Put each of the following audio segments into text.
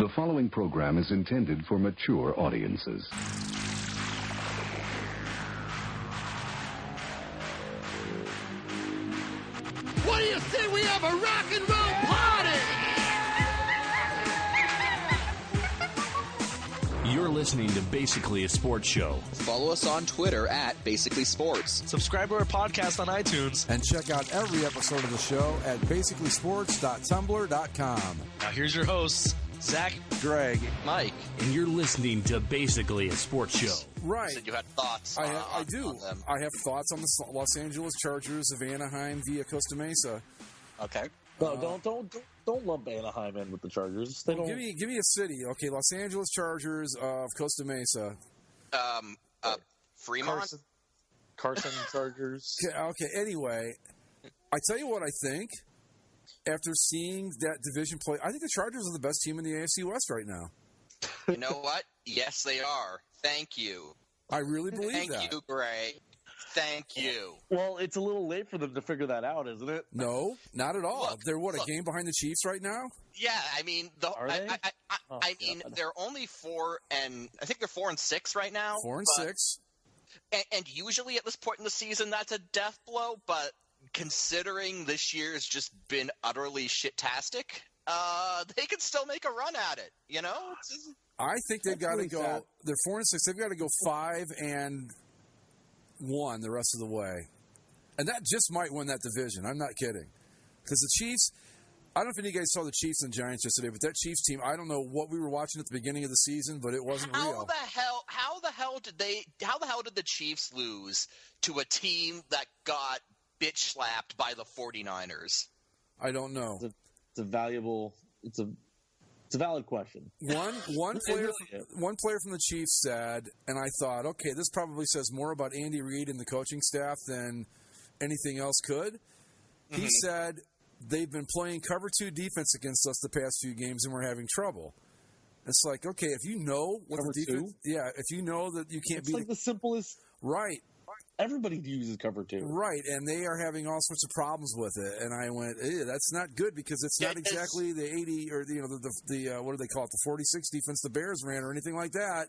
The following program is intended for mature audiences. What do you say we have a rock and roll party? You're listening to Basically a Sports Show. Follow us on Twitter at Basically Sports. Subscribe to our podcast on iTunes. And check out every episode of the show at basicallysports.tumblr.com. Now here's your hosts, Zach, Greg, Mike. And you're listening to Basically a Sports Show. Right. You said you had thoughts. I do. On them. I have thoughts on the Los Angeles Chargers of Anaheim via Costa Mesa. Okay. No, don't lump Anaheim in with the Chargers. They don't. Give me a city. Okay, Los Angeles Chargers of Costa Mesa. Fremont. Carson Chargers. Okay. Anyway, I tell you what I think. After seeing that division play, I think the Chargers are the best team in the AFC West right now. You know what? Yes, they are. Thank you. I really believe that. Thank you, Gray. Thank you. Well, it's a little late for them to figure that out, isn't it? No, not at all. Look, They're a game behind the Chiefs right now? Yeah, I mean, Are they? I mean, they're only 4 and I think they're 4 and 6 right now. 4 and 6. And usually at this point in the season, that's a death blow. But considering this year has just been utterly shit-tastic, they can still make a run at it. You know, I think they've got to really go. sad. They're 4 and 6. They've got to go 5 and 1 the rest of the way, and that just might win that division. I'm not kidding, because the Chiefs. I don't know if any of you guys saw the Chiefs and Giants yesterday, but that Chiefs team. I don't know what we were watching at the beginning of the season, but it wasn't real. How the hell did the Chiefs lose to a team that got bitch slapped by the 49ers? I don't know. It's a valuable. It's a valid question. One player from the Chiefs said, and I thought, okay, this probably says more about Andy Reid and the coaching staff than anything else could. Mm-hmm. He said they've been playing cover 2 defense against us the past few games, and we're having trouble. It's like, okay, if you know what Cover the defense, 2? yeah, if you know that you can't It's beat like the simplest. right. Everybody uses cover 2. Right, and they are having all sorts of problems with it. And I went, that's not good, because it's not exactly the 80 or the what do they call it, the 46 defense the Bears ran or anything like that.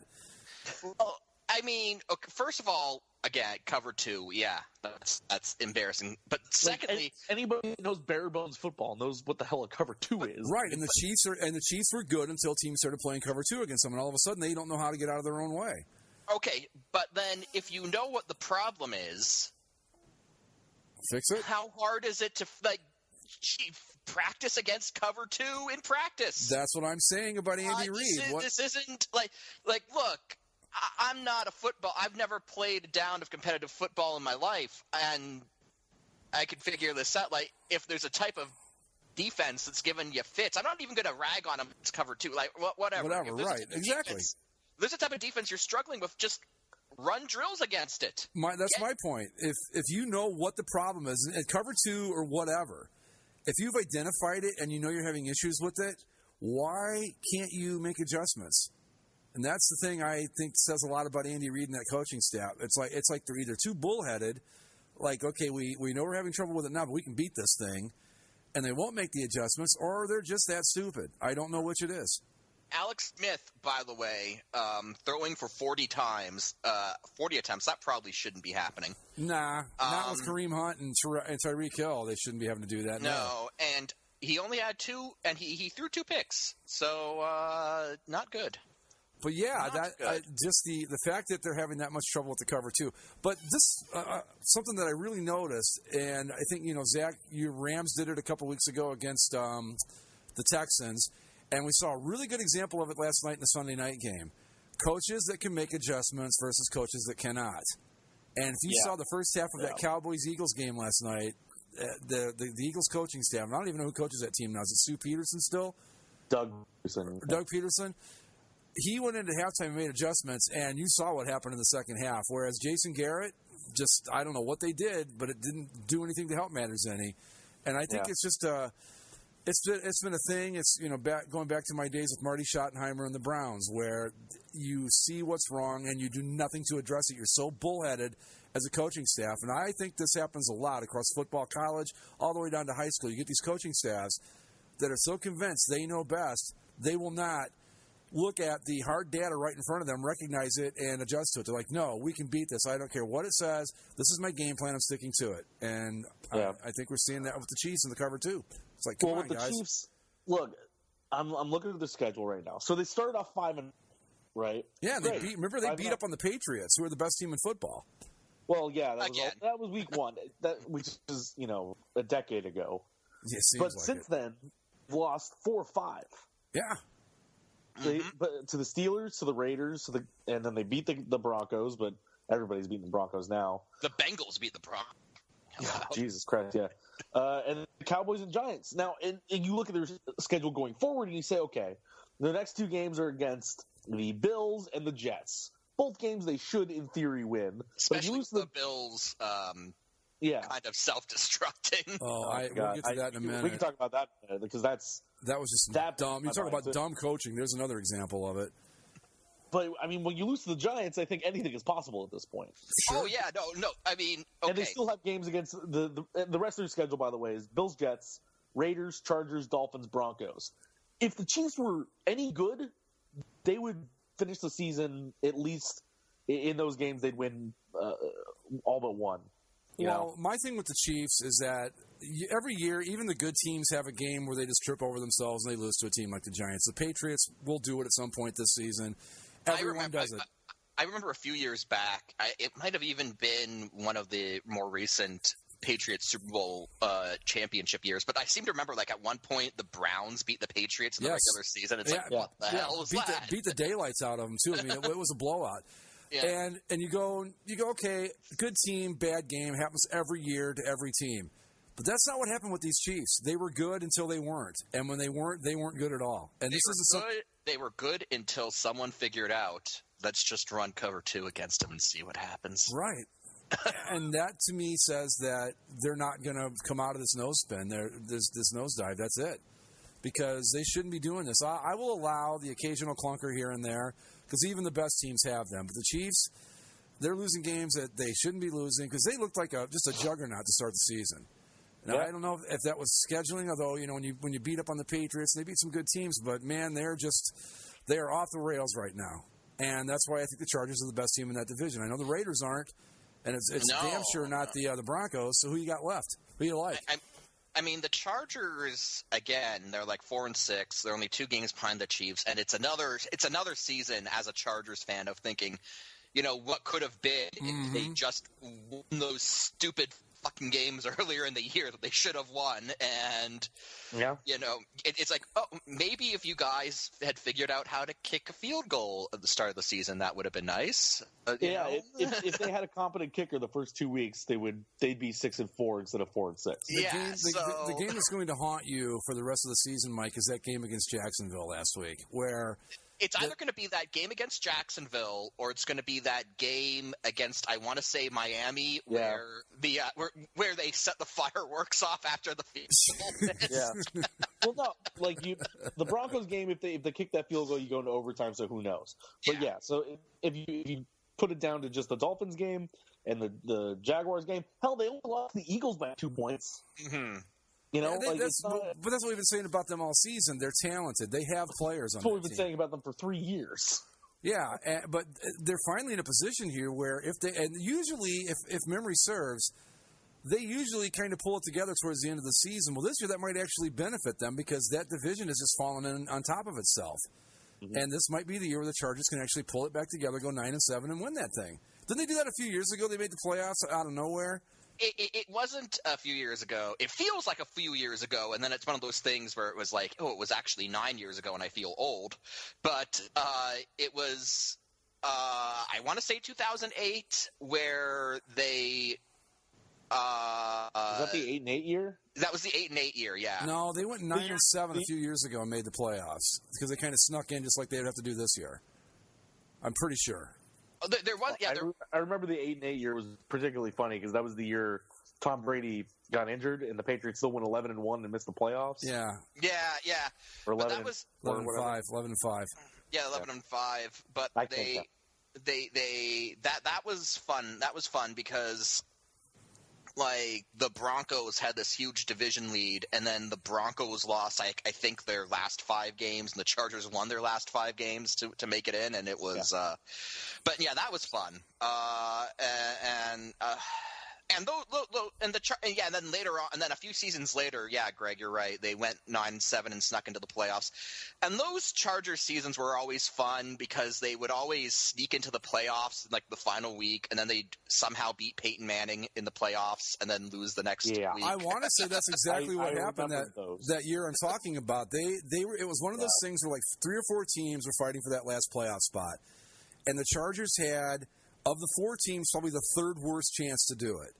Well, I mean, okay, first of all, again, cover 2, yeah, that's embarrassing. But secondly, anybody who knows bare bones football knows what the hell a cover 2 is. Right, and the Chiefs were good until teams started playing cover 2 against them, and all of a sudden they don't know how to get out of their own way. okay, but then if you know what the problem is, Fix it. how hard is it to practice against cover 2 in practice? That's what I'm saying about Andy Reid. This isn't like look. I'm not a football. I've never played a down of competitive football in my life, and I could figure this out. Like, if there's a type of defense that's giving you fits, I'm not even going to rag on them. It's cover 2, like whatever. Right? Exactly. There's a type of defense you're struggling with. Just run drills against it. That's my point. If you know what the problem is, and cover 2 or whatever, if you've identified it and you know you're having issues with it, why can't you make adjustments? And that's the thing I think says a lot about Andy Reid and that coaching staff. It's like they're either too bullheaded, like, okay, we know we're having trouble with it now, but we can beat this thing, and they won't make the adjustments, or they're just that stupid. I don't know which it is. Alex Smith, by the way, throwing for 40 attempts. That probably shouldn't be happening. Nah, not with Kareem Hunt and Tyreek Hill. They shouldn't be having to do that. No, and he only had 2, and he threw 2 picks. So, not good. But yeah, just the fact that they're having that much trouble with the cover 2. But this something that I really noticed, and I think Zach, your Rams did it a couple weeks ago against the Texans, and we saw a really good example of it last night in the Sunday night game. Coaches that can make adjustments versus coaches that cannot. And if you saw the first half of that Cowboys-Eagles game last night, the Eagles coaching staff, I don't even know who coaches that team now. Is it Sue Peterson still? Doug Peterson. He went into halftime and made adjustments, and you saw what happened in the second half. Whereas Jason Garrett, just I don't know what they did, but it didn't do anything to help matters any. And I think it's just it's been a thing. It's going back to my days with Marty Schottenheimer and the Browns, where you see what's wrong and you do nothing to address it. You're so bullheaded as a coaching staff, and I think this happens a lot across football, college, all the way down to high school. You get these coaching staffs that are so convinced they know best, they will not look at the hard data right in front of them, recognize it, and adjust to it. They're like, no, we can beat this. I don't care what it says. This is my game plan. I'm sticking to it. And I think we're seeing that with the Chiefs in the cover, too. It's like, come on, the guys. Chiefs, look, I'm looking at the schedule right now. So they started off 5-0, right? Yeah, they beat up on the Patriots, who are the best team in football. Well, yeah, that was week 1, which is, a decade ago. Yeah, but since then, lost 4 or 5. Yeah. But to the Steelers, to the Raiders, and then they beat the Broncos, but everybody's beating the Broncos now. The Bengals beat the Broncos. Yeah, Jesus Christ, yeah. And the Cowboys and Giants. Now, and you look at their schedule going forward, and you say, okay, the next 2 games are against the Bills and the Jets. Both games they should, in theory, win. Especially with the Bills kind of self-destructing. Oh, we'll get to that in a minute. We can talk about that in a minute, because that was just dumb. You talk about dumb coaching. There's another example of it. But, I mean, when you lose to the Giants, I think anything is possible at this point. Sure. Oh, yeah. No. I mean, okay. And they still have games against the rest of their schedule, by the way, is Bills, Jets, Raiders, Chargers, Dolphins, Broncos. If the Chiefs were any good, they would finish the season at least in those games. They'd win all but one. My thing with the Chiefs is that every year, even the good teams have a game where they just trip over themselves and they lose to a team like the Giants. The Patriots will do it at some point this season. Everyone does it. I remember a few years back, it might have even been one of the more recent Patriots Super Bowl championship years, but I seem to remember at one point the Browns beat the Patriots in the regular season. It's what the hell was that? Beat the daylights out of them, too. I mean, it was a blowout. Yeah. And you go, okay, good team, bad game, happens every year to every team. But that's not what happened with these Chiefs. They were good until they weren't. And when they weren't good at all. And they were good until someone figured out, let's just run cover 2 against them and see what happens. Right. And that, to me, says that they're not going to come out of this nose spin. This nosedive. That's it. Because they shouldn't be doing this. I will allow the occasional clunker here and there, because even the best teams have them. But the Chiefs, they're losing games that they shouldn't be losing, because they looked like just a juggernaut to start the season. Now, I don't know if that was scheduling, although, when you beat up on the Patriots, they beat some good teams, but, man, they are off the rails right now. And that's why I think the Chargers are the best team in that division. I know the Raiders aren't, and it's damn sure not the Broncos, so who you got left? Who you like? I mean, the Chargers, again, they're 4-6. They're only 2 games behind the Chiefs, and it's another season as a Chargers fan of thinking, what could have been if they just won those stupid fucking games earlier in the year that they should have won. And, it's like, oh, maybe if you guys had figured out how to kick a field goal at the start of the season, that would have been nice. If they had a competent kicker the first 2 weeks, they'd be 6-4 instead of 4-6. The game that's going to haunt you for the rest of the season, Mike, is that game against Jacksonville last week, where it's either going to be that game against Jacksonville, or it's going to be that game against, I want to say, Miami, where where they set the fireworks off after the field goal. Well, no, the Broncos game, if they kick that field goal, you go into overtime. So who knows? But so if you put it down to just the Dolphins game and the Jaguars game, hell, they only lost the Eagles by 2 points. Mm-hmm. But that's what we've been saying about them all season. They're talented. They have players on. That's what we've been saying about them for 3 years. Yeah, but they're finally in a position here where usually if memory serves, they usually kind of pull it together towards the end of the season. Well, this year that might actually benefit them, because that division has just fallen in on top of itself. Mm-hmm. And this might be the year where the Chargers can actually pull it back together, go 9-7, and win that thing. Didn't they do that a few years ago? They made the playoffs out of nowhere. It wasn't a few years ago. It feels like a few years ago, and then it's one of those things where it was like, oh, it was actually 9 years ago, and I feel old. But it was, I want to say 2008, where they was that the 8-8 year? That was the 8-8 year, yeah. No, they went 9-7 a few years ago and made the playoffs, because they kind of snuck in just like they'd have to do this year. I'm pretty sure. There was, I remember the 8-8 year was particularly funny, because that was the year Tom Brady got injured and the Patriots still went 11-1 and missed the playoffs. Yeah. Or 11-5. Yeah, 11-5. But that was fun. That was fun because, like the Broncos had this huge division lead, and then the Broncos lost, I think, their last 5 games, and the Chargers won their last 5 games to make it in, and it was but yeah, that was fun. And then later on, and then a few seasons later, yeah, Greg, you're right. They went 9-7 and snuck into the playoffs. And those Chargers seasons were always fun because they would always sneak into the playoffs in, like, the final week, and then they'd somehow beat Peyton Manning in the playoffs and then lose the next week. I want to say that's exactly what happened that year I'm talking about. They were. It was one of those things where, like, 3 or 4 teams were fighting for that last playoff spot, and the Chargers had, of the 4 teams, probably the 3rd worst chance to do it.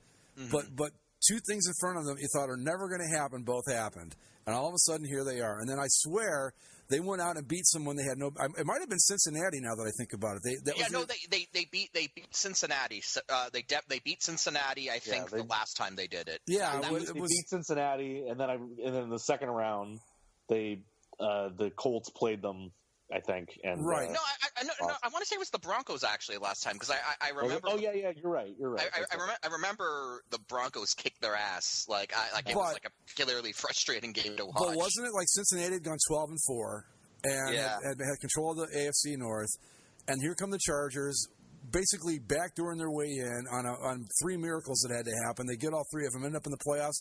But 2 things in front of them you thought are never going to happen both happened, and all of a sudden here they are. And then I swear they went out and beat someone they had no. It might have been Cincinnati. Now that I think about it, they beat Cincinnati. They beat Cincinnati. I think the last time they did it. Yeah, they beat Cincinnati, and then in the second round the Colts played them, I think. And right. No, I want to say it was the Broncos actually last time because I remember. Oh yeah, you're right. I remember the Broncos kicked their ass. It was like a particularly frustrating game to watch. But wasn't it like Cincinnati had gone 12-4 and had control of the AFC North, and here come the Chargers, basically backdooring their way in on 3 miracles that had to happen. They get all 3 of them, end up in the playoffs.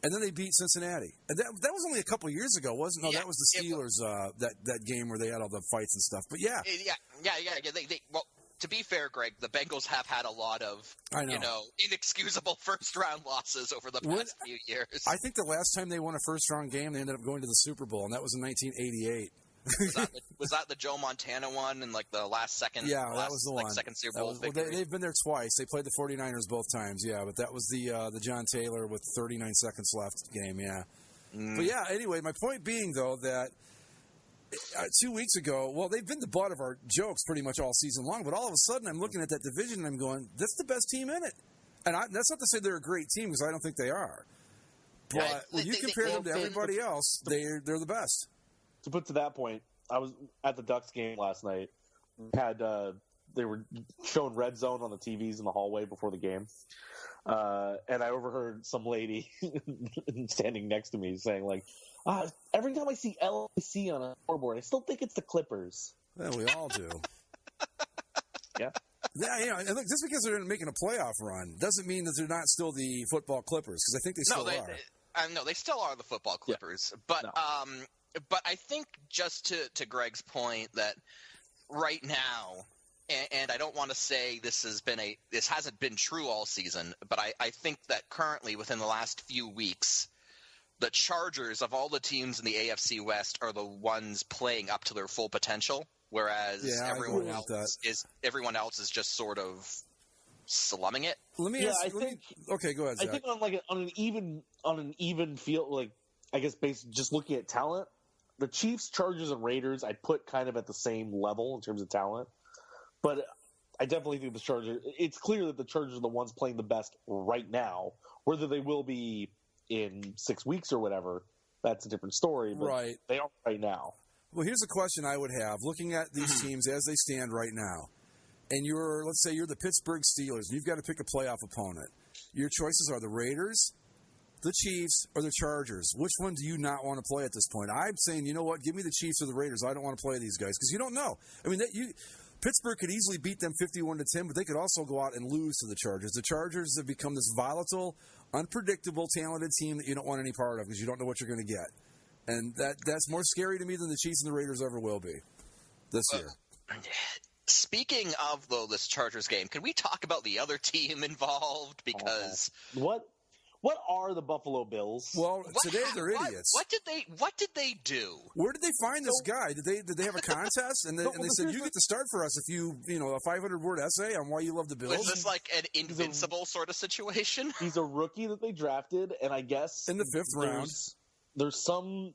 And then they beat Cincinnati. And that was only a couple of years ago, wasn't it? No, that was the Steelers, that game where they had all the fights and stuff. But yeah. Well, to be fair, Greg, the Bengals have had a lot of, inexcusable first-round losses over the past few years. I think the last time they won a first-round game, they ended up going to the Super Bowl, and that was in 1988. Was that the Joe Montana one in, like, the last second? Yeah, that was the one. Second Super Bowl victory? They've been there twice. They played the 49ers both times, yeah. But that was the John Taylor with 39 seconds left game, yeah. But, yeah, anyway, my point being, though, that 2 weeks ago, well, they've been the butt of our jokes pretty much all season long, but all of a sudden I'm looking at that division and I'm going, that's the best team in it. And that's not to say they're a great team because I don't think they are. But when you compare them to everybody else, they're the best. To put to that point, I was at the Ducks game last night. They were showing Red Zone on the TVs in the hallway before the game, and I overheard some lady standing next to me saying, like, every time I see LAC on a scoreboard, I still think it's the Clippers. Yeah, we all do. Yeah. Yeah, and look, just because they're making a playoff run doesn't mean that they're not still the football Clippers, because I think they still are. No, they still are the football Clippers, but I think just to Greg's point that right now, and I don't want to say this hasn't been true all season, but I think that currently within the last few weeks, the Chargers of all the teams in the AFC West are the ones playing up to their full potential, whereas everyone else is just sort of slumming it. Okay, go ahead, Zach. I think on an even field, like, I guess based just looking at talent, the Chiefs, Chargers, and Raiders I'd put kind of at the same level in terms of talent. But I definitely think the Chargers – it's clear that the Chargers are the ones playing the best right now. Whether they will be in 6 weeks or whatever, that's a different story. But they are right now. Well, here's a question I would have. Looking at these teams as they stand right now, and let's say you're the Pittsburgh Steelers, and you've got to pick a playoff opponent. Your choices are the Raiders, the Chiefs, or the Chargers. Which one do you not want to play at this point? I'm saying, you know what? Give me the Chiefs or the Raiders. I don't want to play these guys because you don't know. I mean, Pittsburgh could easily beat them 51-10, but they could also go out and lose to the Chargers. The Chargers have become this volatile, unpredictable, talented team that you don't want any part of because you don't know what you're going to get. And that's more scary to me than the Chiefs and the Raiders ever will be this year. Speaking of, though, this Chargers game, can we talk about the other team involved? Because What are the Buffalo Bills? Well, today they're idiots. What did they do? Where did they find this guy? Did they have a contest? And they said, you get to start for us if you a 500-word essay on why you love the Bills? Was this like an invincible sort of situation? He's a rookie that they drafted, and I guess in the 5th round. There's some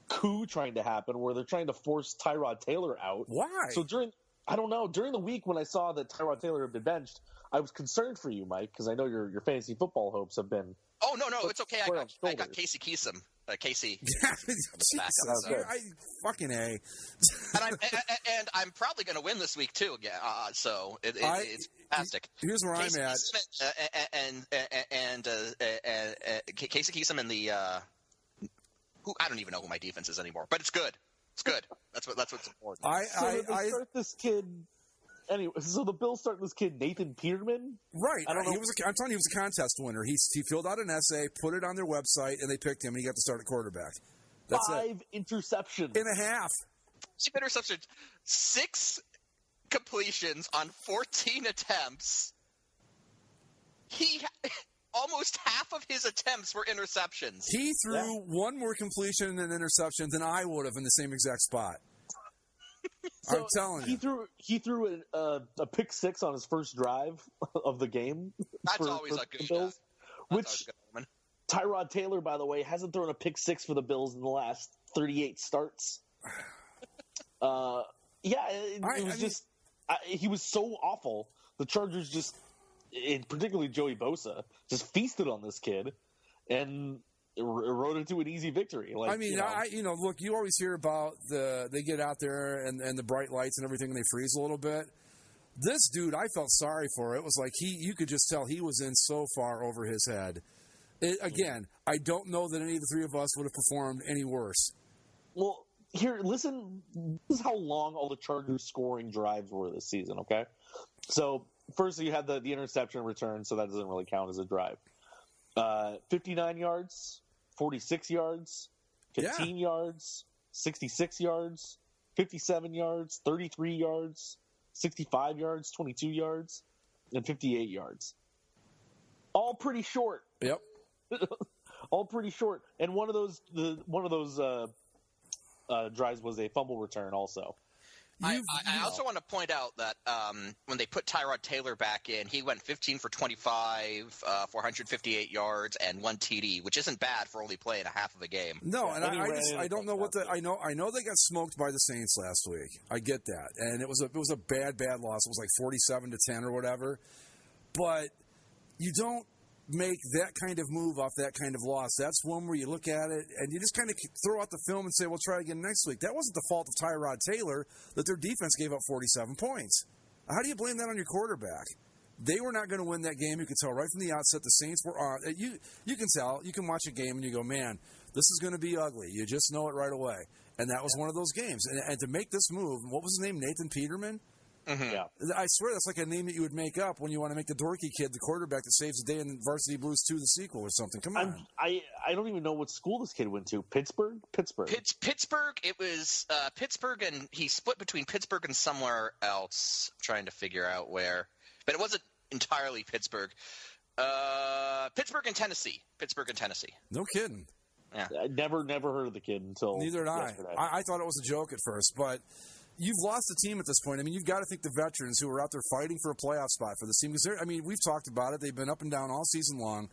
coup trying to happen where they're trying to force Tyrod Taylor out. Why? So during the week when I saw that Tyrod Taylor had been benched, I was concerned for you, Mike, because I know your fantasy football hopes have been. Oh no, it's okay. I got Casey Kasem. Casey. Jesus, fucking A. and I'm probably going to win this week too. Yeah, so it's fantastic. Here's where Casey I'm at. And Casey Kasem and the who I don't even know who my defense is anymore, but it's good. It's good. That's what's important. They start this kid. Anyway, so the Bills start this kid Nathan Peterman. Right. I'm telling you, he was a contest winner. He filled out an essay, put it on their website, and they picked him, and he got to start at quarterback. That's 5 interceptions and a half. 6 interceptions, 6 completions on 14 attempts. Almost half of his attempts were interceptions. He threw one more completion and interception than I would have in the same exact spot. So I'm telling you. He threw a pick 6 on his first drive of the game. That's always a good Bills, which Tyrod Taylor, by the way, hasn't thrown a pick 6 for the Bills in the last 38 starts. He was so awful. The Chargers just, particularly Joey Bosa, just feasted on this kid and rode into an easy victory. Look, you always hear about they get out there and the bright lights and everything, and they freeze a little bit. This dude, I felt sorry for. It was like you could just tell he was in so far over his head. Again, I don't know that any of the three of us would have performed any worse. Well, here, listen. This is how long all the Chargers scoring drives were this season. Okay, so first you had the interception return, so that doesn't really count as a drive. 59 yards. 46 yards, 15 yards, 66 yards, 57 yards, 33 yards, 65 yards, 22 yards, and 58 yards. All pretty short. Yep. All pretty short. And one of those drives was a fumble return also. I also want to point out that when they put Tyrod Taylor back in, he went 15 for 25, 458 yards, and 1 TD, which isn't bad for only playing a half of a game. No, and I don't know what I know they got smoked by the Saints last week. I get that, and it was a bad loss. It was like 47-10 or whatever. But you don't make that kind of move off that kind of loss. That's one where you look at it and you just kind of throw out the film and say, we'll try again next week. That wasn't the fault of Tyrod Taylor that their defense gave up 47 points. How do you blame that on your quarterback? They were not going to win that game. You could tell right from the outset the Saints were on. You can tell. You can watch a game and you go, man, this is going to be ugly. You just know it right away. And that was one of those games. And to make this move, what was his name, Nathan Peterman? Mm-hmm. Yeah, I swear that's like a name that you would make up when you want to make the dorky kid the quarterback that saves the day in Varsity Blues 2, the sequel or something. Come on. I don't even know what school this kid went to. Pittsburgh? Pittsburgh. It was Pittsburgh, and he split between Pittsburgh and somewhere else. I'm trying to figure out where. But it wasn't entirely Pittsburgh. Pittsburgh and Tennessee. No kidding. Yeah. I never heard of the kid until Neither did yesterday. I thought it was a joke at first, but you've lost the team at this point. I mean, you've got to think the veterans who are out there fighting for a playoff spot for this team. Because we've talked about it. They've been up and down all season long.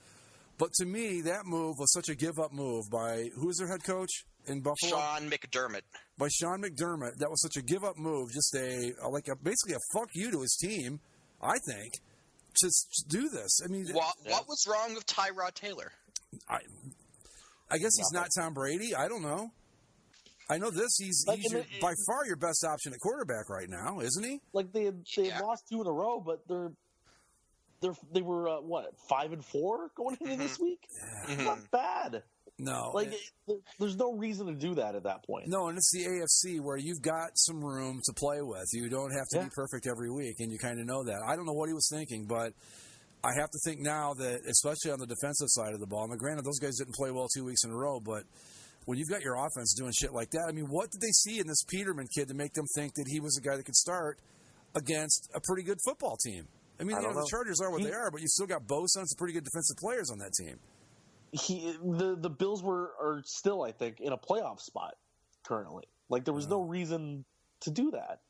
But to me, that move was such a give-up move by – who is their head coach in Buffalo? Sean McDermott. By Sean McDermott. That was such a give-up move. Just basically a fuck you to his team, I think, to do this. I mean – What was wrong with Tyrod Taylor? I guess he's not Tom Brady. I don't know. I know this. He's by far your best option at quarterback right now, isn't he? Like they had lost 2 in a row, but they were 5-4 going into this week. Yeah. It's not bad. No, there's no reason to do that at that point. No, and it's the AFC where you've got some room to play with. You don't have to be perfect every week, and you kind of know that. I don't know what he was thinking, but I have to think now that, especially on the defensive side of the ball. Now, granted, those guys didn't play well 2 weeks in a row, but when you've got your offense doing shit like that, I mean, what did they see in this Peterman kid to make them think that he was a guy that could start against a pretty good football team? I mean, the Chargers are what they are, but you still got Bosa and some pretty good defensive players on that team. The Bills are still, I think, in a playoff spot currently. Like, there was no reason to do that.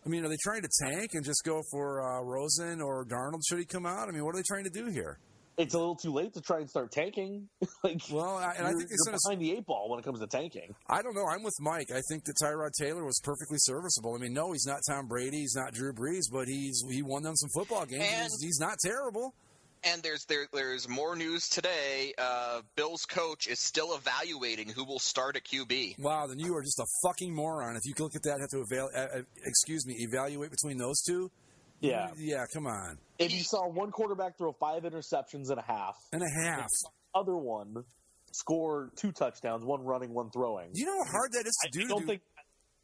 I mean, are they trying to tank and just go for Rosen or Darnold should he come out? I mean, what are they trying to do here? It's a little too late to try and start tanking. I think you're behind the 8 ball when it comes to tanking. I don't know. I'm with Mike. I think that Tyrod Taylor was perfectly serviceable. I mean, no, he's not Tom Brady. He's not Drew Brees, but he won them some football games. He's not terrible. And there's more news today. Bill's coach is still evaluating who will start at QB. Wow, then you are just a fucking moron. If you can look at that, have to evaluate between those two. Yeah. Yeah, come on. If you saw one quarterback throw 5 interceptions and a half. And a half. The other one score 2 touchdowns, one running, one throwing. Do you know how hard that is to do?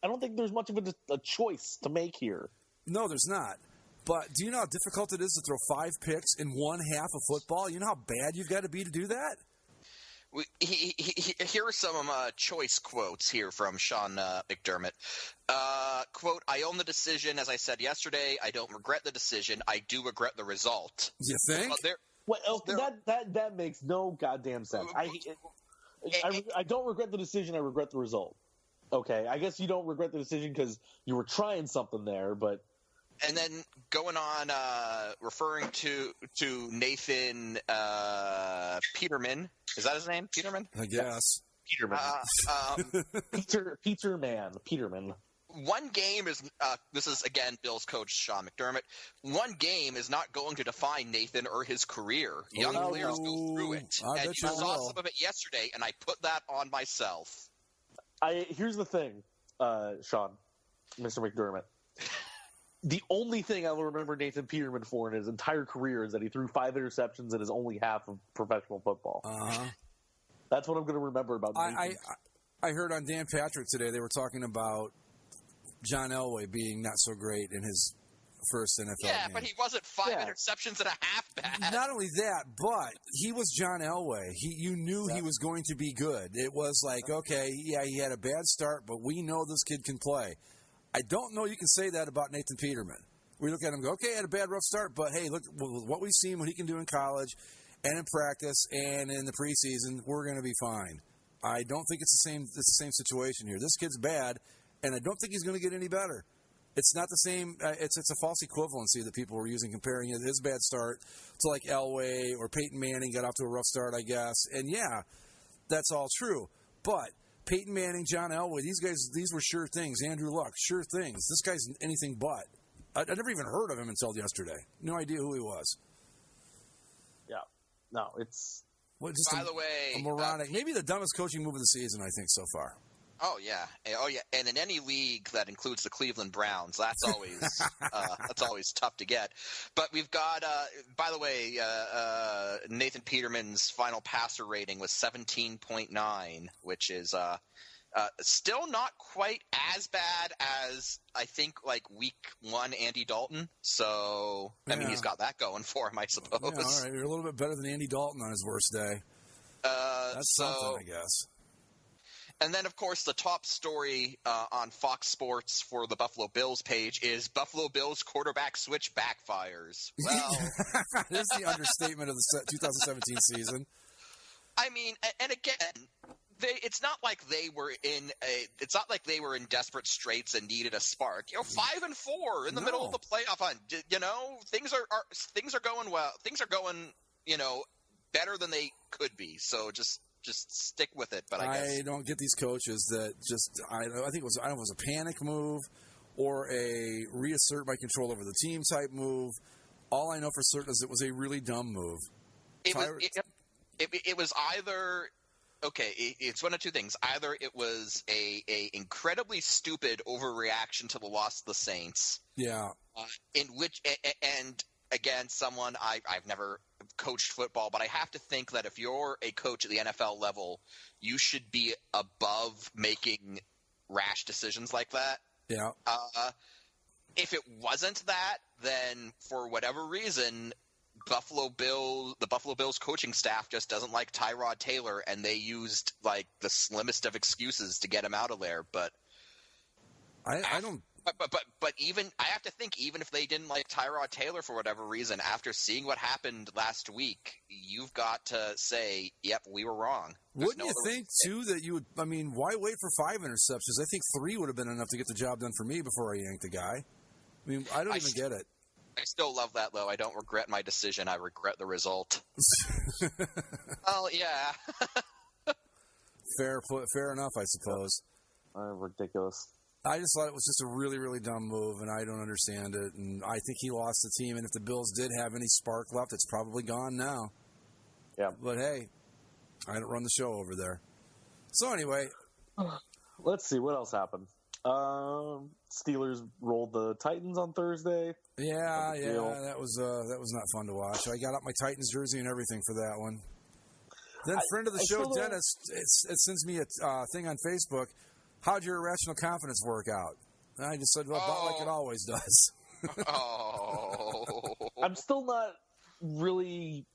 I don't think there's much of a choice to make here. No, there's not. But do you know how difficult it is to throw 5 picks in one half of football? You know how bad you've got to be to do that? Here are some choice quotes here from Sean McDermott. Quote, I own the decision. As I said yesterday, I don't regret the decision. I do regret the result. You think? That makes no goddamn sense. I don't regret the decision. I regret the result. Okay, I guess you don't regret the decision because you were trying something there, but... And then going on, referring to Nathan Peterman. Is that his name? Peterman? I guess. Peterman. Peterman. One game is this is, again, Bill's coach, Sean McDermott. One game is not going to define Nathan or his career. Young players go through it. And you saw some of it yesterday, and I put that on myself. Here's the thing, Sean, Mr. McDermott. The only thing I will remember Nathan Peterman for in his entire career is that he threw 5 interceptions in his only half of professional football. That's what I'm going to remember about Nathan. I heard on Dan Patrick today they were talking about John Elway being not so great in his first NFL game. Yeah, but he wasn't 5 interceptions and a half bad. Not only that, but he was John Elway. You knew he was going to be good. It was like, okay, yeah, he had a bad start, but we know this kid can play. I don't know you can say that about Nathan Peterman. We look at him and go, okay, he had a bad, rough start, but hey, look what we've seen, what he can do in college and in practice and in the preseason, we're going to be fine. I don't think it's the same situation here. This kid's bad, and I don't think he's going to get any better. It's not the same. It's a false equivalency that people were using, comparing his bad start to like Elway or Peyton Manning got off to a rough start, I guess. And yeah, that's all true. But Peyton Manning, John Elway, these were sure things. Andrew Luck, sure things. This guy's anything but. I never even heard of him until yesterday. No idea who he was. Yeah. No, it's... By the way... A moronic... maybe the dumbest coaching move of the season, I think, so far. Oh, yeah. And in any league that includes the Cleveland Browns, that's always tough to get. But we've got, by the way, Nathan Peterman's final passer rating was 17.9, which is still not quite as bad as, I think, like week 1 Andy Dalton. So, I mean, he's got that going for him, I suppose. Yeah, all right. You're a little bit better than Andy Dalton on his worst day. That's something, I guess. And then, of course, the top story on Fox Sports for the Buffalo Bills page is Buffalo Bills quarterback switch backfires. Well, this is the understatement of the 2017 season. I mean, and again, it's not like they were in desperate straits and needed a spark. 5-4 in the middle of the playoff hunt. Things are going well. Things are going, better than they could be. So just stick with it. But I don't get these coaches that I think it was a panic move or a reassert my control over the team type move. All I know for certain is it was a really dumb move. It was either it's one of two things. Either it was a incredibly stupid overreaction to the loss of the Saints. Yeah. In which and again, someone I've never coached football, but I have to think that if you're a coach at the NFL level, you should be above making rash decisions like that. Yeah. If it wasn't that, then for whatever reason, the Buffalo Bills coaching staff just doesn't like Tyrod Taylor, and they used like the slimmest of excuses to get him out of there. But I don't. But even I have to think, even if they didn't like Tyrod Taylor for whatever reason, after seeing what happened last week, you've got to say, "Yep, we were wrong." Wouldn't you think too that you would? I mean, why wait for 5 interceptions? I think 3 would have been enough to get the job done for me before I yanked the guy. I mean, I don't even get it. I still love that, though. I don't regret my decision. I regret the result. Well, yeah. Fair enough, I suppose. Ridiculous. I just thought it was just a really, really dumb move, and I don't understand it. And I think he lost the team, and if the Bills did have any spark left, it's probably gone now. Yeah. But, hey, I don't run the show over there. So, anyway. Let's see. What else happened? Steelers rolled the Titans on Thursday. Yeah, that was not fun to watch. I got up my Titans jersey and everything for that one. Then friend of the show, Dennis, it sends me a thing on Facebook. How'd your irrational confidence work out? And I just said, well, about like it always does. I'm still not really.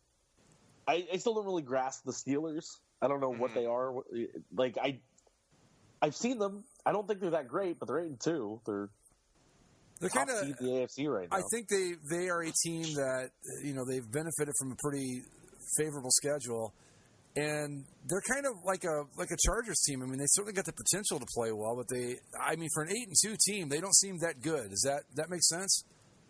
I still don't really grasp the Steelers. I don't know what they are. Like I've seen them. I don't think they're that great, but they're 8-2. They're kind of the AFC right now. I think they are a team that they've benefited from a pretty favorable schedule, and they're kind of like a Chargers team. I mean, they certainly got the potential to play well, but for an 8-2 team, they don't seem that good. Does that make sense?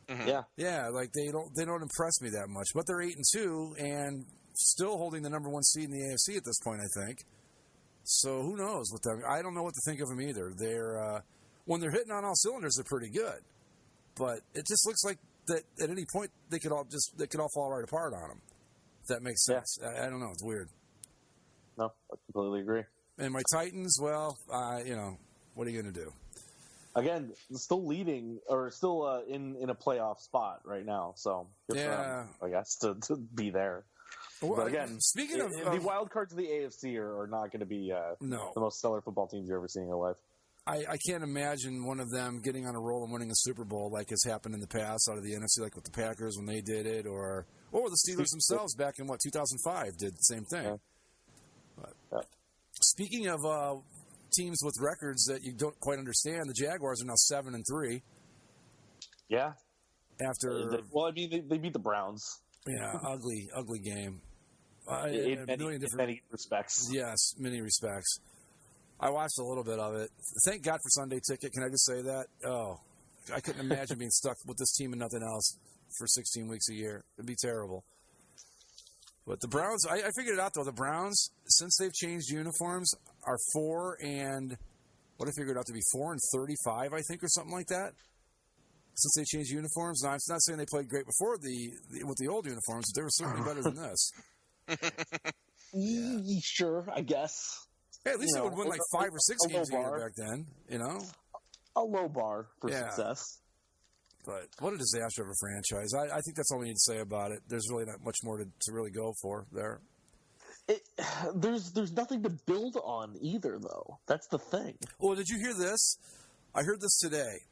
Mm-hmm. Yeah, like they don't impress me that much, but they're 8-2 and still holding the number 1 seed in the AFC at this point, I think. So who knows with them? I don't know what to think of them either. They're when they're hitting on all cylinders, they're pretty good, but it just looks like that at any point they could all fall right apart on them. If that makes sense. Yeah. I don't know. It's weird. No, I completely agree. And my Titans, well, what are you going to do? Again, still leading or still in a playoff spot right now. So good for them, I guess to be there. Well, but again, speaking of the wild cards of the AFC are not going to be the most stellar football teams you've ever seen in your life. I can't imagine one of them getting on a roll and winning a Super Bowl like has happened in the past out of the NFC, like with the Packers when they did it, or the Steelers themselves back in 2005 did the same thing. Yeah. But, Speaking of teams with records that you don't quite understand, the Jaguars are now 7-3. Yeah. After they beat the Browns. Yeah, ugly game. In many respects. Yes, many respects. I watched a little bit of it. Thank God for Sunday Ticket. Can I just say that? Oh, I couldn't imagine being stuck with this team and nothing else for 16 weeks a year. It'd be terrible. But the Browns, I figured it out, though. The Browns, since they've changed uniforms, are 4-35, I think, or something like that. Since they changed uniforms. Now, I'm not saying they played great before with the old uniforms, but they were certainly better than this. Yeah. Sure, I guess. Hey, at least they would win like 5 or 6 games a year back then, A low bar for success. But what a disaster of a franchise. I think that's all we need to say about it. There's really not much more to really go for there. There's nothing to build on either, though. That's the thing. Well, did you hear this? I heard this today.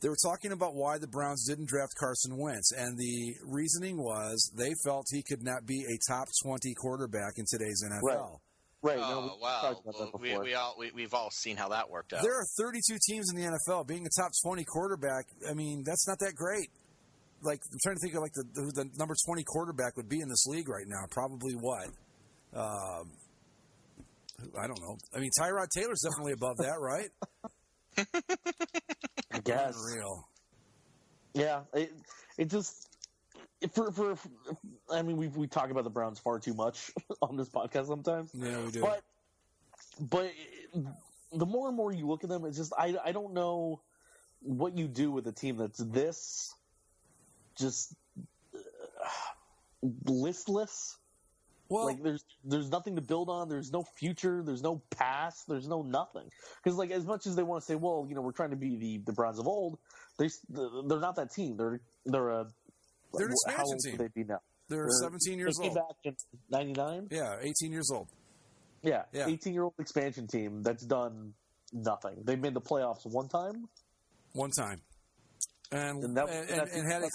They were talking about why the Browns didn't draft Carson Wentz, and the reasoning was they felt he could not be a top 20 quarterback in today's NFL. Right. Oh, wow. We've all seen how that worked out. There are 32 teams in the NFL. Being a top 20 quarterback, I mean, that's not that great. Like, I'm trying to think of like who the number 20 quarterback would be in this league right now. Probably what? I don't know. I mean, Tyrod Taylor's definitely above that, right? I guess. Unreal. Yeah, it just we talk about the Browns far too much on this podcast sometimes. Yeah, we do. But the more and more you look at them, it's just I don't know what you do with a team that's this just listless. Well, like there's nothing to build on. There's no future. There's no past. There's no nothing. Because like as much as they want to say, well, we're trying to be the Browns of old, they're not that team. They're an expansion team. Would they be now? They're 17 years old. They came back in '99. Yeah, 18 years old. Yeah, 18-year-old expansion team that's done nothing. They made the playoffs one time. And had a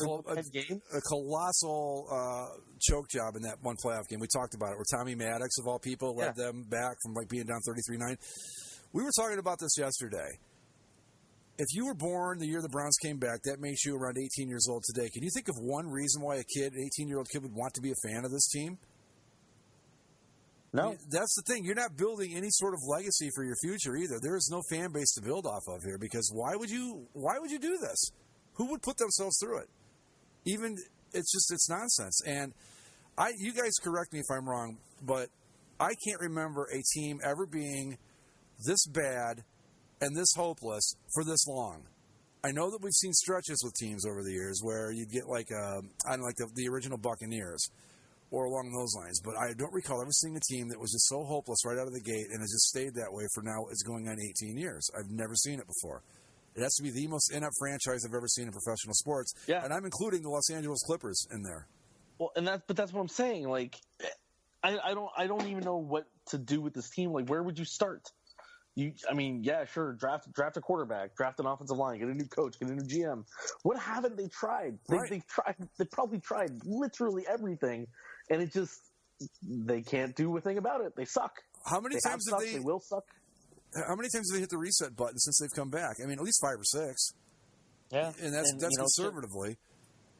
colossal choke job in that one playoff game. We talked about it, where Tommy Maddox, of all people, led them back from being down 33-9. We were talking about this yesterday. If you were born the year the Browns came back, that makes you around 18 years old today. Can you think of one reason why an 18-year-old kid would want to be a fan of this team? No. I mean, that's the thing. You're not building any sort of legacy for your future either. There is no fan base to build off of here, because why would you do this? Who would put themselves through it? It's nonsense. And you guys correct me if I'm wrong, but I can't remember a team ever being this bad and this hopeless for this long. I know that we've seen stretches with teams over the years where you'd get like the original Buccaneers or along those lines, but I don't recall ever seeing a team that was just so hopeless right out of the gate and has just stayed that way for now. It's going on 18 years. I've never seen it before. It has to be the most inept franchise I've ever seen in professional sports, and I'm including the Los Angeles Clippers in there. Well, but that's what I'm saying. Like, I don't even know what to do with this team. Like, where would you start? Sure, draft a quarterback, draft an offensive line, get a new coach, get a new GM. What haven't they tried? They've probably tried literally everything, and they can't do a thing about it. They suck. How many times have they? They will suck. How many times have they hit the reset button since they've come back? I mean, at least 5 or 6. Yeah, and that's conservatively.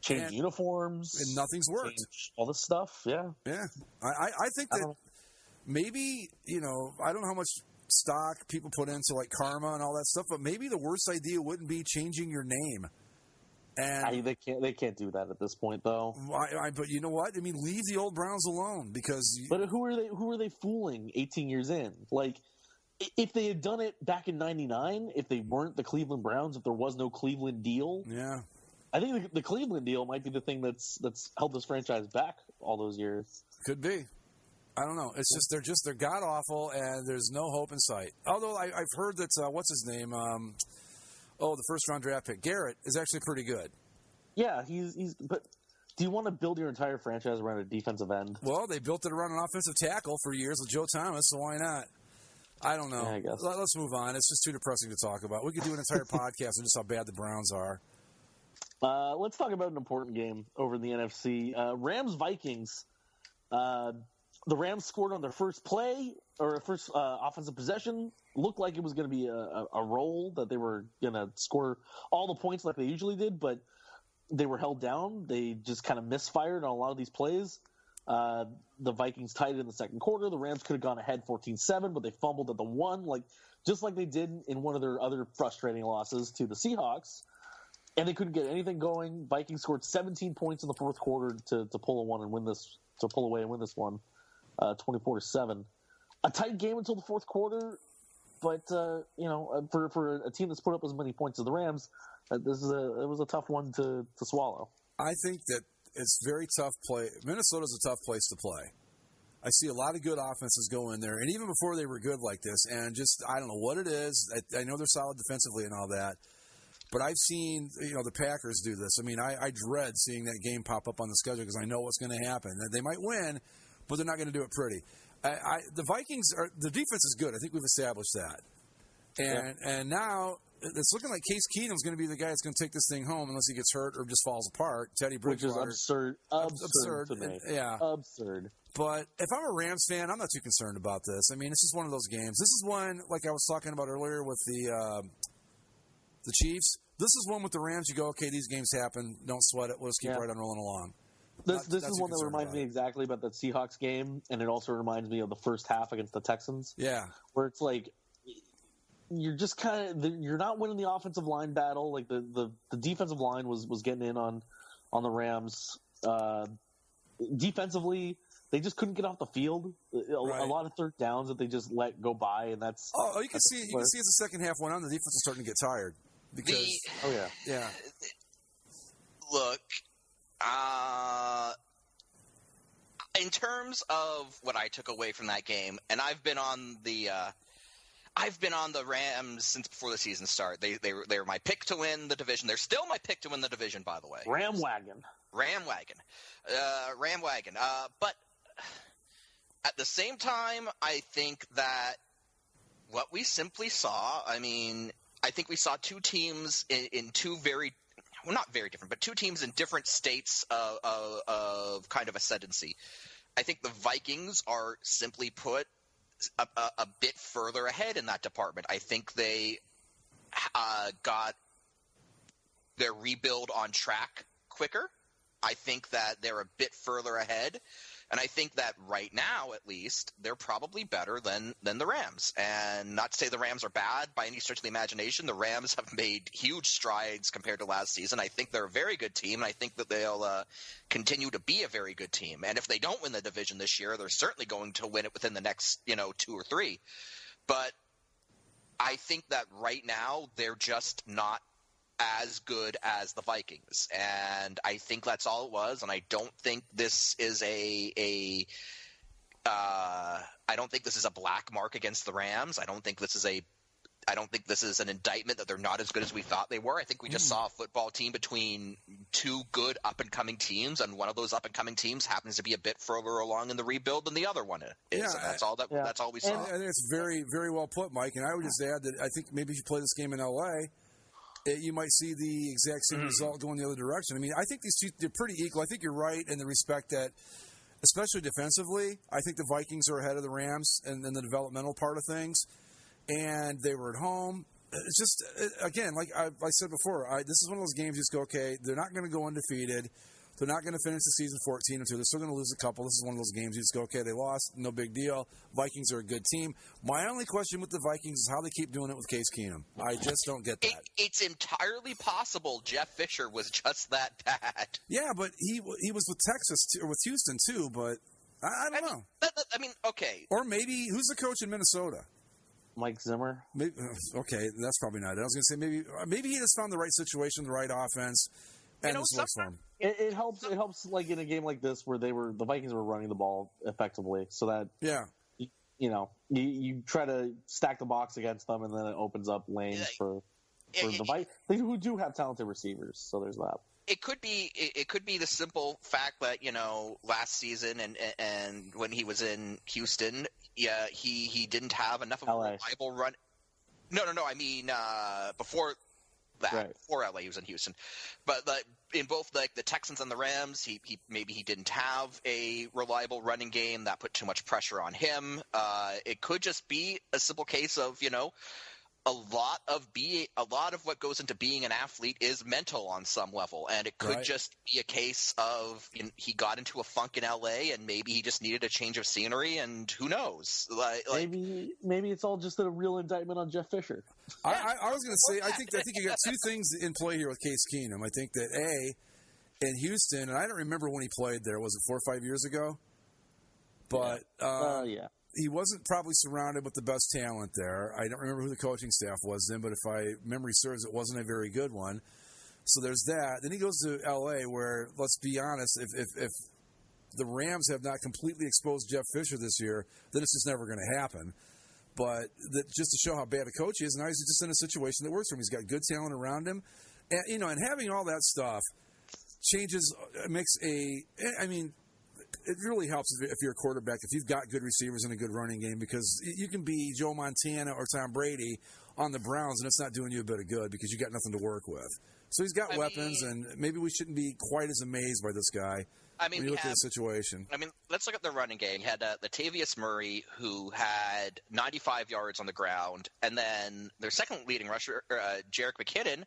Change uniforms, and nothing's worked. All this stuff, yeah. I think that maybe I don't know how much stock people put into like karma and all that stuff, but maybe the worst idea wouldn't be changing your name. And they can't do that at this point, though. But you know what? I mean, leave the old Browns alone because. But who are they fooling 18 years in? Like, if they had done it back in '99, if they weren't the Cleveland Browns, if there was no Cleveland deal, yeah, I think the Cleveland deal might be the thing that's held this franchise back all those years. Could be. I don't know. It's just they're god awful, and there's no hope in sight. Although I've heard that what's his name? The first round draft pick Garrett is actually pretty good. Yeah, he's. But do you want to build your entire franchise around a defensive end? Well, they built it around an offensive tackle for years with Joe Thomas, so why not? I don't know. Yeah, I guess. Let's move on. It's just too depressing to talk about. We could do an entire podcast on just how bad the Browns are. Let's talk about an important game over in the NFC. Rams-Vikings. The Rams scored on their first play or first offensive possession. Looked like it was going to be a roll, that they were going to score all the points like they usually did, but they were held down. They just kind of misfired on a lot of these plays. The Vikings tied it in the second quarter. The Rams could have gone ahead 14-7, but they fumbled at the 1, just like they did in one of their other frustrating losses to the Seahawks. And they couldn't get anything going. Vikings scored 17 points in the fourth quarter to pull away and win this one, 24-7. A tight game until the fourth quarter, but for a team that's put up as many points as the Rams, it was a tough one to swallow. I think that it's very tough play. Minnesota's a tough place to play. I see a lot of good offenses go in there, and even before they were good like this, and just I don't know what it is. I know they're solid defensively and all that, but I've seen the Packers do this. I mean, I dread seeing that game pop up on the schedule because I know what's going to happen. They might win, but they're not going to do it pretty. The Vikings the defense is good. I think we've established that, and now it's looking like Case Keenum's going to be the guy that's going to take this thing home unless he gets hurt or just falls apart. Teddy Bridgewater, which is absurd to me. Absurd. But if I'm a Rams fan, I'm not too concerned about this. I mean, it's just one of those games. This is one, like I was talking about earlier with the Chiefs. This is one with the Rams. You go, okay, these games happen. Don't sweat it. We'll just keep right on rolling along. This is one that reminds me exactly about the Seahawks game, and it also reminds me of the first half against the Texans. Yeah, where it's like you're just you're not winning the offensive line battle. Like the defensive line was getting in on the Rams. Defensively, they just couldn't get off the field. A lot of third downs that they just let go by, and that's you can see as the second half went on, the defense was starting to get tired because look. In terms of what I took away from that game, and I've been on the Rams since before the season started. They were my pick to win the division. They're still my pick to win the division, by the way. Ram wagon. But at the same time, I think that what we simply saw. I mean, I think we saw two teams in two very. Well, not very different, but two teams in different states of kind of ascendancy. I think the Vikings are simply put a bit further ahead in that department. I think they got their rebuild on track quicker. I think that they're a bit further ahead. And I think that right now, at least, they're probably better than the Rams. And not to say the Rams are bad by any stretch of the imagination. The Rams have made huge strides compared to last season. I think they're a very good team, and I think that they'll continue to be a very good team. And if they don't win the division this year, they're certainly going to win it within the next 2 or 3. But I think that right now they're just not as good as the Vikings, and I think that's all it was. And I don't think this is I don't think this is a black mark against the Rams. I don't think this is an indictment that they're not as good as we thought they were. I think we just saw a football team between two good up-and-coming teams, and one of those up-and-coming teams happens to be a bit further along in the rebuild than the other one is. Yeah, and that's all we saw. And it's very, very well put, Mike. And I would just add that I think maybe if you play this game in L.A., you might see the exact same result going the other direction. I mean, I think these two, they're pretty equal. I think you're right in the respect that, especially defensively, I think the Vikings are ahead of the Rams and the developmental part of things. And they were at home. It's just, again, like I said before, this is one of those games you just go, okay, they're not going to go undefeated. They're not going to finish the season 14-2. They're still going to lose a couple. This is one of those games you just go, okay, they lost, no big deal. Vikings are a good team. My only question with the Vikings is how they keep doing it with Case Keenum. I just don't get that. It's entirely possible Jeff Fisher was just that bad. Yeah, but he was with Texas, or with Houston, too, but I don't know. Okay. Or maybe, who's the coach in Minnesota? Mike Zimmer. Maybe, okay, that's probably not it. I was going to say maybe he just found the right situation, the right offense, and this works for him. It helps. It helps, like in a game like this where the Vikings were running the ball effectively, so that you try to stack the box against them, and then it opens up lanes for the Vikings, who do have talented receivers. So there's that. It could be the simple fact that last season and when he was in Houston, he didn't have enough of a reliable run. No. I mean before that, right. Before LA, he was in Houston, but in both the Texans and the Rams, he didn't have a reliable running game that put too much pressure on him. It could just be a simple case of a lot of what goes into being an athlete is mental on some level, and it could just be a case of he got into a funk in LA, and maybe he just needed a change of scenery, and who knows? Maybe it's all just a real indictment on Jeff Fisher. I was going to say I think you got two things in play here with Case Keenum. I think that in Houston, and I don't remember when he played there. Was it 4 or 5 years ago? But yeah. He wasn't probably surrounded with the best talent there. I don't remember who the coaching staff was then, but if memory serves, it wasn't a very good one. So there's that. Then he goes to L.A., where, let's be honest, if the Rams have not completely exposed Jeff Fisher this year, then it's just never going to happen. But just to show how bad a coach he is, now he's just in a situation that works for him. He's got good talent around him. And, and having all that stuff it really helps if you're a quarterback, if you've got good receivers and a good running game, because you can be Joe Montana or Tom Brady on the Browns, and it's not doing you a bit of good because you got nothing to work with. So he's got weapons, and maybe we shouldn't be quite as amazed by this guy when you look at the situation. Let's look at the running game. He had Latavius Murray, who had 95 yards on the ground, and then their second leading rusher, Jerick McKinnon,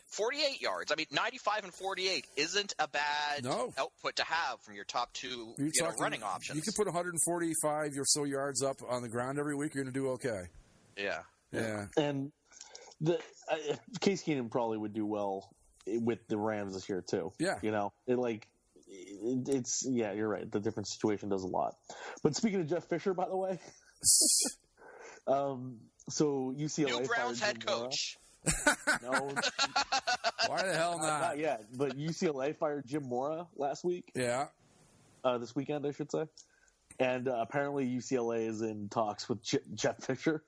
48 yards. 95 and 48 isn't a bad output to have from your top two running options. You can put 145 or so yards up on the ground every week, you're going to do okay. Yeah. And Case Keenum probably would do well with the Rams this year too. Yeah. It's you're right. The different situation does a lot. But speaking of Jeff Fisher, by the way, so UCLA new Browns fired head Jim coach. No. Why the hell not? Not yet. But UCLA fired Jim Mora last week. Yeah. This weekend, I should say. And apparently UCLA is in talks with Jeff Fisher.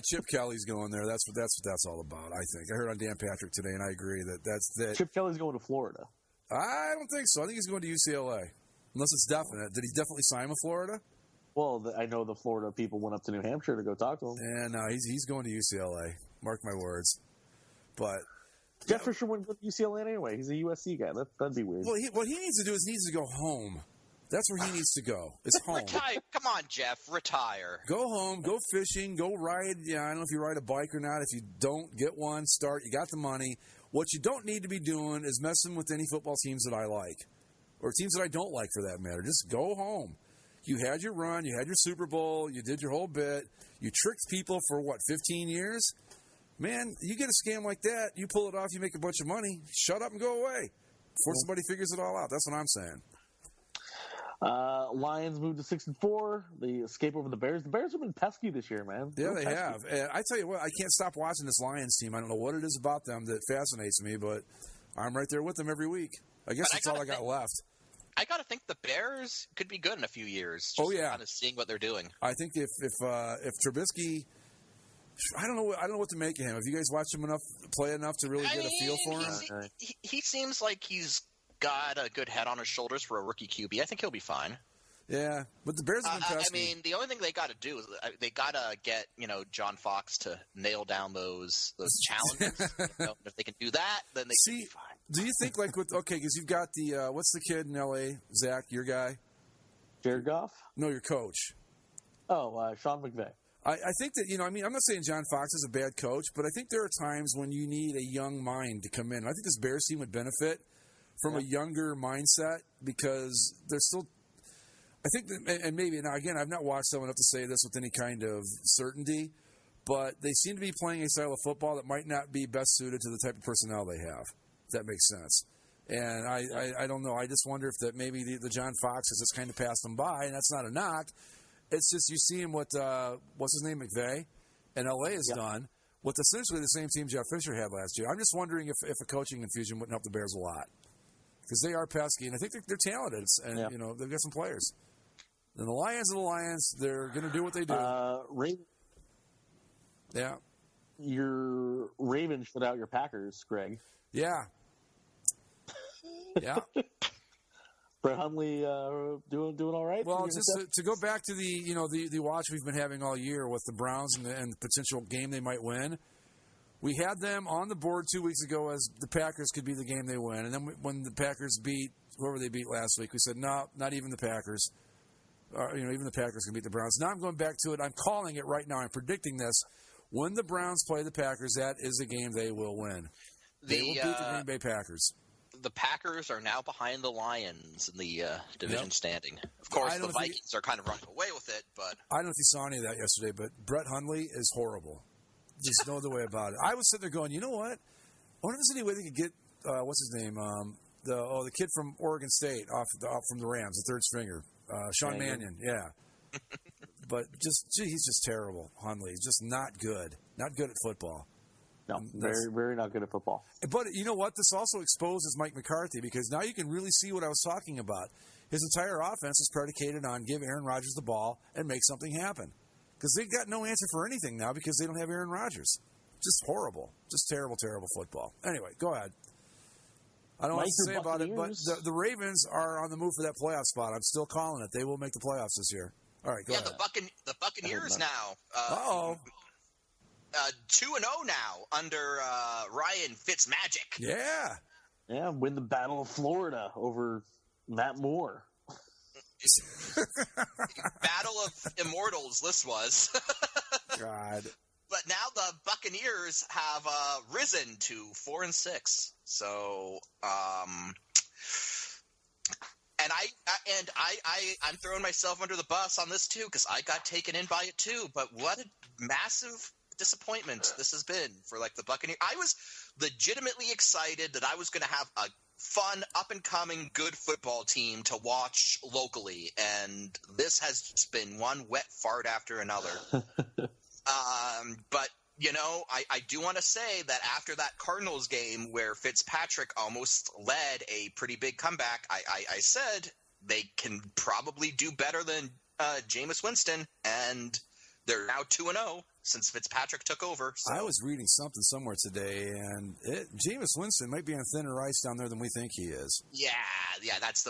Chip Kelly's going there. That's what that's all about, I think. I heard on Dan Patrick today, and I agree that Chip Kelly's going to Florida. I don't think so. I think he's going to UCLA. Unless it's definite. Did he definitely sign with Florida? Well, I know the Florida people went up to New Hampshire to go talk to him. And he's going to UCLA. Mark my words. But Jeff Fisher wouldn't go to UCLA anyway. He's a USC guy. That'd be weird. Well, what he needs to do is he needs to go home. That's where he needs to go. It's home. Retire. Come on, Jeff. Retire. Go home. Go fishing. Go ride. I don't know if you ride a bike or not. If you don't, get one. Start. You got the money. What you don't need to be doing is messing with any football teams that I like. Or teams that I don't like, for that matter. Just go home. You had your run. You had your Super Bowl. You did your whole bit. You tricked people for, 15 years? Man, you get a scam like that, you pull it off, you make a bunch of money, shut up and go away before somebody figures it all out. That's what I'm saying. Lions moved to 6-4. They escape over the Bears. The Bears have been pesky this year, man. Yeah, they have. And I tell you what, I can't stop watching this Lions team. I don't know what it is about them that fascinates me, but I'm right there with them every week. I guess that's all I got left. I got to think the Bears could be good in a few years. Oh, yeah. Kind of seeing what they're doing. I think if Trubisky, I don't know what to make of him. Have you guys watched him play enough to really get a feel for him? He seems like he's got a good head on his shoulders for a rookie QB. I think he'll be fine. Yeah, but the Bears have been pesky. I mean, the only thing they got to do is they got to get John Fox to nail down those challenges. If they can do that, then they should be fine. Do you think because you've got the what's the kid in L.A. Zach, your guy, Jared Goff? No, your coach. Oh, Sean McVay. I think that I'm not saying John Fox is a bad coach, but I think there are times when you need a young mind to come in. I think this Bears team would benefit from a younger mindset because they're still. I think that, and maybe now again, I've not watched them enough to say this with any kind of certainty, but they seem to be playing a style of football that might not be best suited to the type of personnel they have. If that makes sense. And I don't know. I just wonder if that maybe the John Fox has just kind of passed them by, and that's not a knock. It's just you see him what's his name, McVay, and LA has done with essentially the same team Jeff Fisher had last year. I'm just wondering if a coaching infusion wouldn't help the Bears a lot because they are pesky, and I think they're talented, and they've got some players. And the Lions, they're going to do what they do. Yeah. Your Ravens shut out your Packers, Greg. Yeah. Yeah. Brett Hundley doing all right. Well, just to go back to the watch we've been having all year with the Browns and the potential game they might win. We had them on the board 2 weeks ago as the Packers could be the game they win, and then when the Packers beat whoever they beat last week, we said no, not even the Packers. Even the Packers can beat the Browns. Now I'm going back to it. I'm calling it right now. I'm predicting this. When the Browns play the Packers, that is a game they will win. They will beat the Green Bay Packers. The Packers are now behind the Lions in the division standing. Of course, the Vikings are kind of running away with it, but I don't know if you saw any of that yesterday, but Brett Hundley is horrible. There's no other way about it. I was sitting there going, you know what? I wonder if there's any way they could get what's his name, the kid from Oregon State off from the Rams, the third stringer, Sean Mannion. Yeah. But he's just terrible. Hundley, just not good at football. No, very, very not good at football. But you know what? This also exposes Mike McCarthy because now you can really see what I was talking about. His entire offense is predicated on give Aaron Rodgers the ball and make something happen. Because they've got no answer for anything now because they don't have Aaron Rodgers. Just horrible. Just terrible, terrible football. Anyway, go ahead. I don't know what to say about it, but the Ravens are on the move for that playoff spot. I'm still calling it. They will make the playoffs this year. All right, go ahead. The Buccaneers now. 2-0 now under Ryan Fitzmagic. Yeah. Yeah, win the Battle of Florida over Matt Moore. Battle of Immortals, this was. God. But now the Buccaneers have risen to 4-6. So, I'm throwing myself under the bus on this too because I got taken in by it too. But what a massive disappointment this has been for the Buccaneers. I was legitimately excited that I was going to have a fun, up-and-coming, good football team to watch locally, and this has just been one wet fart after another. But, I do want to say that after that Cardinals game where Fitzpatrick almost led a pretty big comeback, I said they can probably do better than Jameis Winston, and they're now 2-0 since Fitzpatrick took over. So. I was reading something somewhere today, and Jameis Winston might be on thinner ice down there than we think he is. Yeah, that's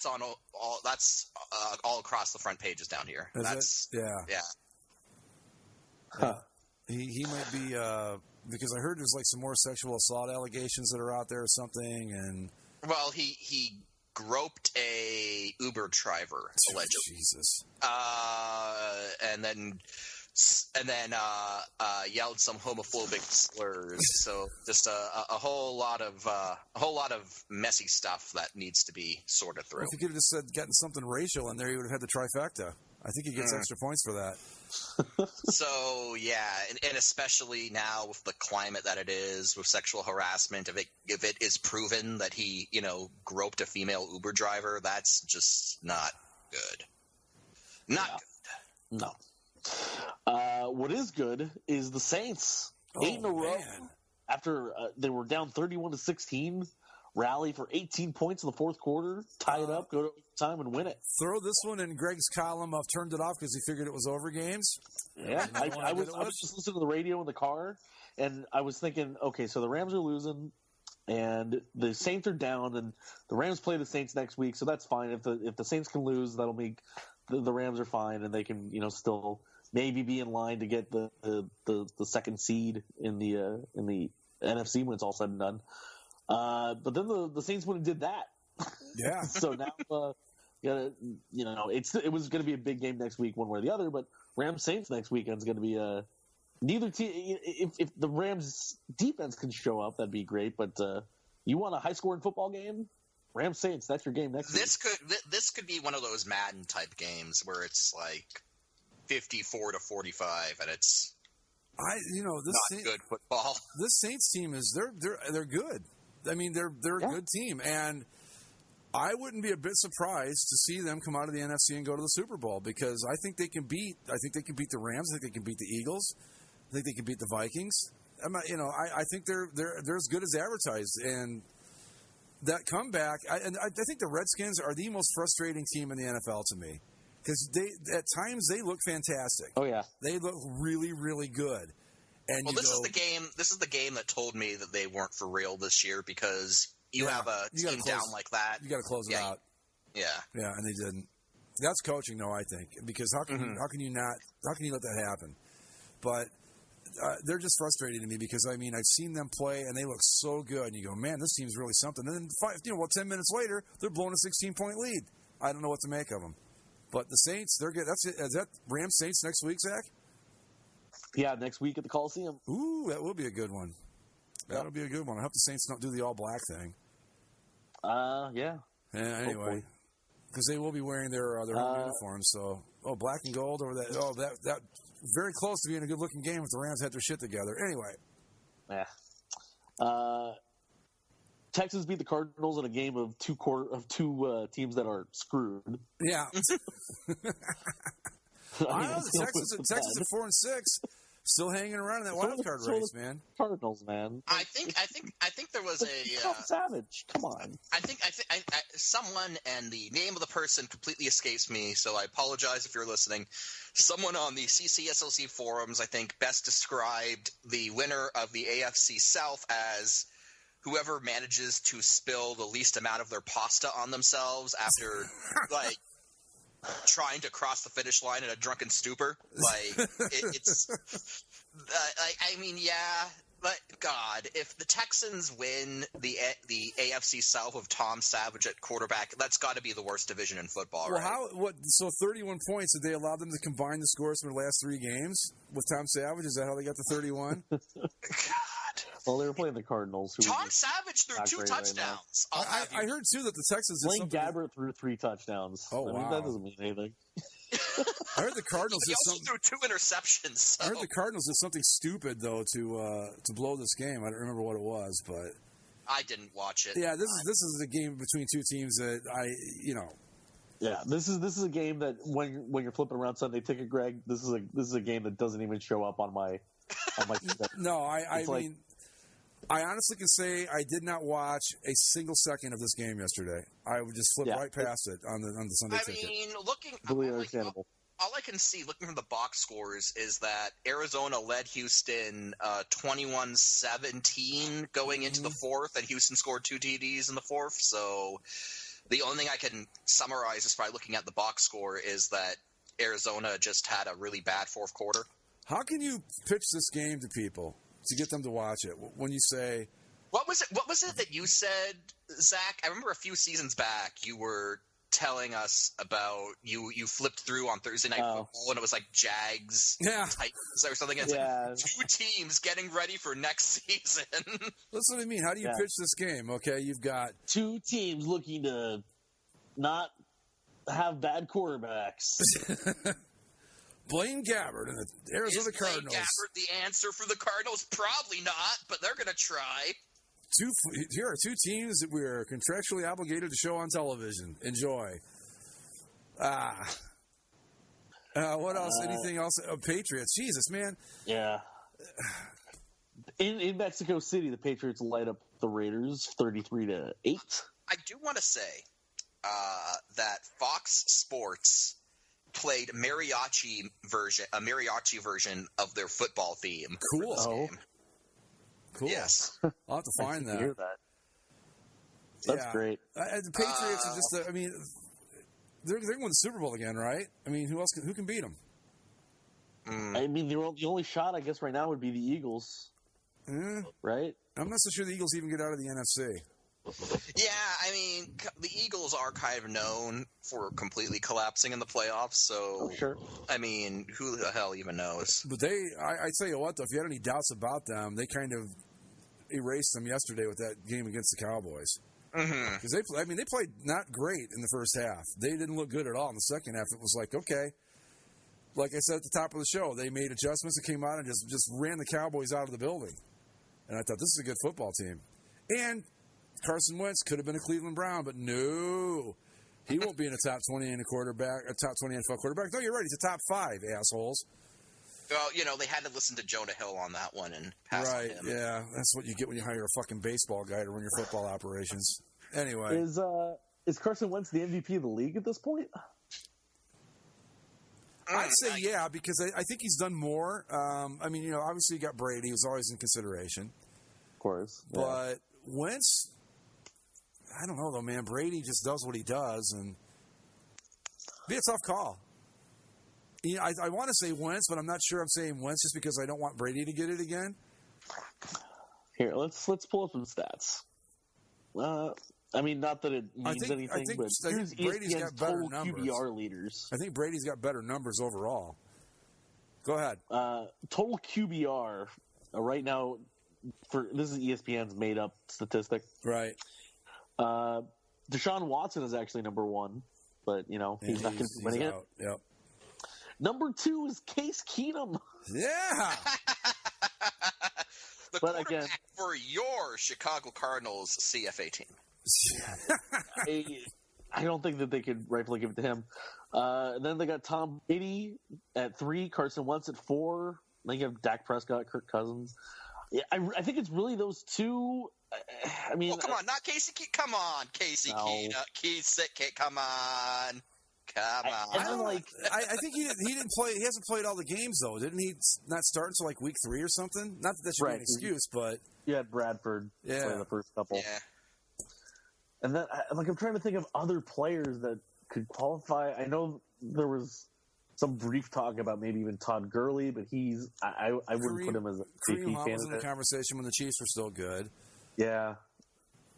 on all across the front pages down here. Yeah. Huh. He might be because I heard there's some more sexual assault allegations that are out there or something, and well, he groped a Uber driver allegedly. Jesus. And then yelled some homophobic slurs. So just a whole lot of messy stuff that needs to be sorted through. Well, if you could have just gotten something racial in there, you would have had the trifecta. I think he gets extra points for that. So yeah, and especially now with the climate that it is with sexual harassment, if it is proven that he groped a female Uber driver, that's just not good. Not good. No. What is good is the Saints 8 in a row after they were down 31-16. Rally for 18 points in the fourth quarter, tie it up, go to overtime, and win it. Throw this one in Greg's column of turned it off because he figured it was over games. Yeah, I was just listening to the radio in the car, and I was thinking, okay, so the Rams are losing, and the Saints are down, and the Rams play the Saints next week, so that's fine. If the Saints can lose, that'll make the Rams are fine, and they can still maybe be in line to get the second seed in the NFC when it's all said and done. But then the Saints went and did that. Yeah. So now, it was going to be a big game next week, one way or the other. But Rams Saints next weekend is going to be neither team. If the Rams defense can show up, that'd be great. But you want a high scoring football game? Rams Saints, that's your game next week. This could be one of those Madden type games where it's like 54-45, and it's not good football. This Saints team is they're good. I mean, they're a good team, and I wouldn't be a bit surprised to see them come out of the NFC and go to the Super Bowl because I think they can beat the Rams. I think they can beat the Eagles. I think they can beat the Vikings. I think they're as good as advertised, and that comeback. I think the Redskins are the most frustrating team in the NFL to me because at times they look fantastic. Oh yeah, they look really, really good. And this is the game. This is the game that told me that they weren't for real this year because you have a team down like that. You got to close it out. Yeah, and they didn't. That's coaching, though. I think because how can you let that happen? But they're just frustrating to me because I've seen them play and they look so good. And you go, man, this team's really something. And then 10 minutes later, they're blowing a 16-point lead. I don't know what to make of them. But the Saints, they're good. Is that Rams Saints next week, Zach? Yeah, next week at the Coliseum. Ooh, that will be a good one. That'll be a good one. I hope the Saints don't do the all-black thing. Yeah. Anyway, because they will be wearing their home uniforms. So, black and gold over that. That very close to being a good-looking game if the Rams had their shit together. Anyway. Yeah. Texans beat the Cardinals in a game of two teams that are screwed. Yeah. The Texans at 4-6, still hanging around in that wild card race, man. Cardinals, man. I think there was a Tom Savage. Come on. I think someone, and the name of the person completely escapes me, so I apologize if you're listening. Someone on the CCSLC forums, I think, best described the winner of the AFC South as whoever manages to spill the least amount of their pasta on themselves after trying to cross the finish line in a drunken stupor. But God, if the Texans win the AFC South with Tom Savage at quarterback, that's got to be the worst division in football, right? So 31 points, did they allow them to combine the scores from the last 3 games with Tom Savage? Is that how they got to 31? God. Well, they were playing the Cardinals. Tom Savage threw 2 touchdowns. Right I heard, too, that the Texans... Blaine Gabbert threw 3 touchdowns. Oh, wow. That doesn't mean anything. I heard the Cardinals he also threw 2 interceptions. So. I heard the Cardinals did something stupid, though, to blow this game. I don't remember what it was, but... I didn't watch it. Yeah, this is a game between 2 teams that Yeah, this is a game that when you're flipping around Sunday Ticket, Greg, this is a game that doesn't even show up on my No, I honestly can say I did not watch a single second of this game yesterday. I would just flip right past it on the Sunday Ticket. I mean, understandable. All I can see looking from the box scores is that Arizona led Houston 21-17 going into the fourth, and Houston scored 2 TDs in the fourth. So the only thing I can summarize just by looking at the box score is that Arizona just had a really bad fourth quarter. How can you pitch this game to people to get them to watch it when you say... What was it that you said, Zach? I remember a few seasons back you were telling us about you flipped through on Thursday Night Football and it was like Jags, Titans or something. It's like 2 teams getting ready for next season. That's what I mean. How do you pitch this game? Okay, you've got 2 teams looking to not have bad quarterbacks. Blaine Gabbert and the Arizona Cardinals. Blaine Gabbert the answer for the Cardinals? Probably not, but they're going to try. Here are two teams that we are contractually obligated to show on television. Enjoy. What else? Anything else? Patriots. Jesus, man. Yeah. In Mexico City, the Patriots light up the Raiders 33-8. I do want to say that Fox Sports played a mariachi version of their football theme. Cool. For this game. Cool. Yes. I'll have to find that. Hear that. That's great. The Patriots are just, they're going to win the Super Bowl again, right? I mean, who can beat them? I mean, the only shot, I guess, right now would be the Eagles. Right? I'm not so sure the Eagles even get out of the NFC. Yeah, I mean, the Eagles are kind of known for completely collapsing in the playoffs, so, sure. I mean, who the hell even knows? But I tell you what, though, if you had any doubts about them, they kind of erased them yesterday with that game against the Cowboys. Because they played not great in the first half. They didn't look good at all in the second half. It was like, okay, like I said at the top of the show, they made adjustments and came out and just ran the Cowboys out of the building. And I thought, this is a good football team. And Carson Wentz could have been a Cleveland Brown, but no. He won't be in a top 20 NFL quarterback. No, you're right. He's a top 5, assholes. Well, they had to listen to Jonah Hill on that one and pass on him. Right, yeah. That's what you get when you hire a fucking baseball guy to run your football operations. Anyway. Is Carson Wentz the MVP of the league at this point? I'd say yeah, because I think he's done more. I mean, obviously you got Brady, who's always in consideration. Of course. Yeah. But Wentz, I don't know, though, man. Brady just does what he does, and be a tough call. I want to say Wentz, but I'm not sure I'm saying Wentz just because I don't want Brady to get it again. Here, let's pull up some stats. I mean, not that it means anything, but here's Brady's got better total numbers. QBR leaders. I think Brady's got better numbers overall. Go ahead. Total QBR right now, this is ESPN's made-up statistic. Right. Deshaun Watson is actually number 1, but, he's not going to be winning it. Yep. Number 2 is Case Keenum. Yeah. The quarterback for your Chicago Cardinals CFA team. I don't think that they could rightfully give it to him. Then they got Tom Brady at 3, Carson Wentz at 4. Then you have Dak Prescott, Kirk Cousins. Yeah, I think it's really those two. I mean, come on, not Casey. Come on, Casey Keenum. Come on. I think he didn't play. He hasn't played all the games though, didn't he? Not start until like week 3 or something. Not that should be an excuse, but yeah, Bradford played the first couple. Yeah. And then, I'm trying to think of other players that could qualify. I know there was some brief talk about maybe even Todd Gurley, but I wouldn't put him as a Kareem Hunt was in the conversation when the Chiefs were still good. Yeah.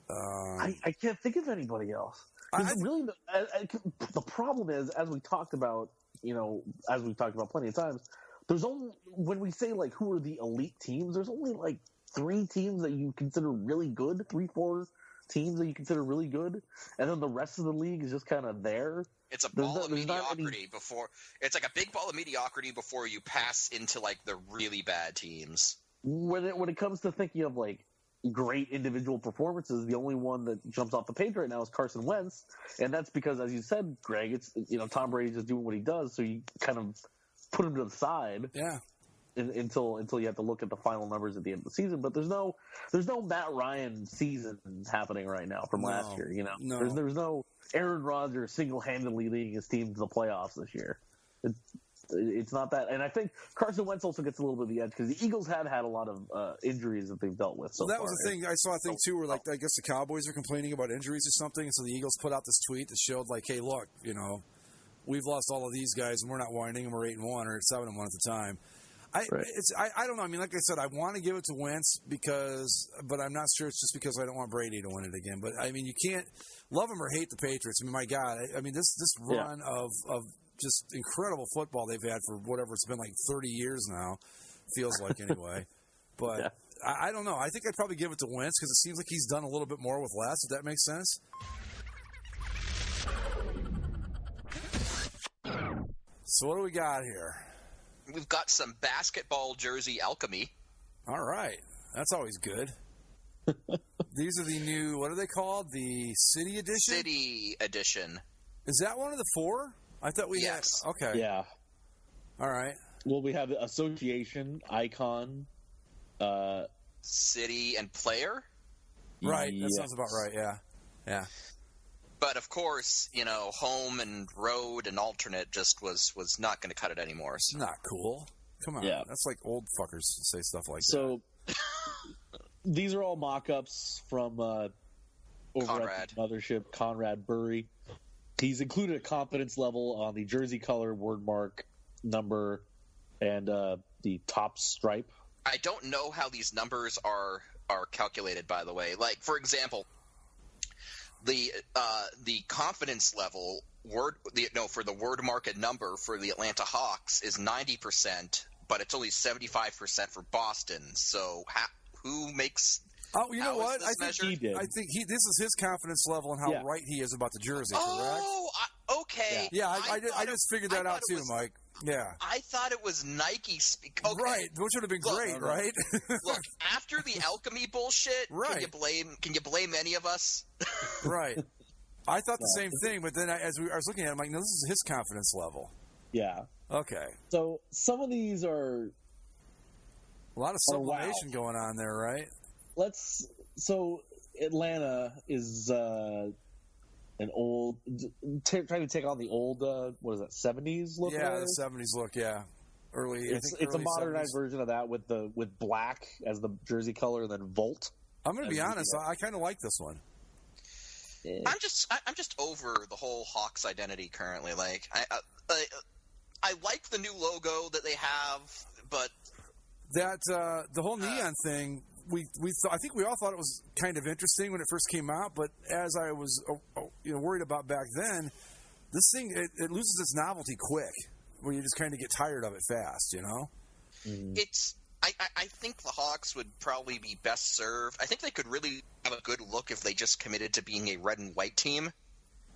I can't think of anybody else. Really, the problem is, as we talked about plenty of times, there's only, when we say like who are the elite teams, there's only like 3 teams that you consider really good, 3-4 teams that you consider really good, and then the rest of the league is just kind of there. It's a ball of mediocrity before. It's like a big ball of mediocrity before you pass into like the really bad teams. When it comes to thinking of like great individual performances, the only one that jumps off the page right now is Carson Wentz, and that's because, as you said, Greg, it's Tom Brady's just doing what he does, so you kind of put him to the side. Yeah. Until you have to look at the final numbers at the end of the season, but there's no Matt Ryan season happening right now from last year. No. There's no Aaron Rodgers single-handedly leading his team to the playoffs this year. It's not that, and I think Carson Wentz also gets a little bit of the edge because the Eagles have had a lot of injuries that they've dealt with. So that was the thing. I saw a thing too, where like I guess the Cowboys are complaining about injuries or something, and so the Eagles put out this tweet that showed like, hey, look, we've lost all of these guys, and we're not whining, and we're 8-1 or 7-1 at the time. I don't know. I mean, like I said, I want to give it to Wentz but I'm not sure it's just because I don't want Brady to win it again. But I mean, you can't love him or hate the Patriots. I mean, my God, this run of just incredible football they've had for whatever it's been, like 30 years now, feels like anyway. But I don't know. I think I'd probably give it to Wentz because it seems like he's done a little bit more with less. If that makes sense. So what do we got here? We've got some basketball jersey alchemy. All right. That's always good. These are the new, what are they called? The City Edition? City Edition. Is that one of the 4? I thought we Yes. had. Okay. Yeah. All right. Well, we have the Association, Icon, City, and Player. Right. That sounds about right. Yeah. Yeah. But of course, home and road and alternate just was not going to cut it anymore. It's not cool. Come on. Yeah. That's like old fuckers say stuff like that. So these are all mock-ups from over Conrad. at the mothership, Conrad Burry. He's included a confidence level on the jersey color, word mark, number, and the top stripe. I don't know how these numbers are calculated, by the way. Like, for example, the confidence level for the word market number for the Atlanta Hawks is 90%, but it's only 75% for Boston. So who makes? Oh, you know what? I think he did. I think this is his confidence level and how right he is about the jersey. Correct? Oh, okay. Yeah, I just figured that out too, Mike. Yeah. I thought it was Nike okay. Right, which would have been great, right? Look, after the alchemy bullshit, right. Can you blame any of us? Right. I thought the same thing, but then I was looking at it, I'm like, no, this is his confidence level. Yeah. Okay. So some of these are a lot of sublimation going on there, right? So Atlanta is an old trying to take on the old 70s look. Yeah, the 70s look. Yeah, it's a modernized 70s. version of that with black as the jersey color, and then Volt. I'm going to be honest. I kind of like this one. Yeah. I'm just over the whole Hawks identity currently. Like I like the new logo that they have, but that the whole neon thing. I think we all thought it was kind of interesting when it first came out, but as I was worried about back then, this thing it loses its novelty quick, where you just kind of get tired of it fast, It's I think the Hawks would probably be best served. I think they could really have a good look if they just committed to being a red and white team.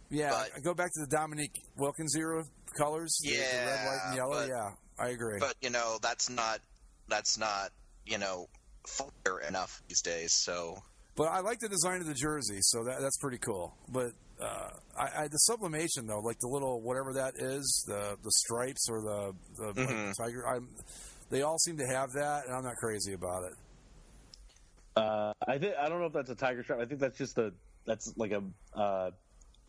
Yeah, go back to the Dominique Wilkins era colors. Yeah, the red, white, and yellow. I agree. But that's not fire enough these days. So, but I like the design of the jersey, so that's pretty cool. But the sublimation though, like the little whatever that is, the stripes or the like tiger, they all seem to have that, and I'm not crazy about it. I don't know if that's a tiger stripe. I think that's just that's like a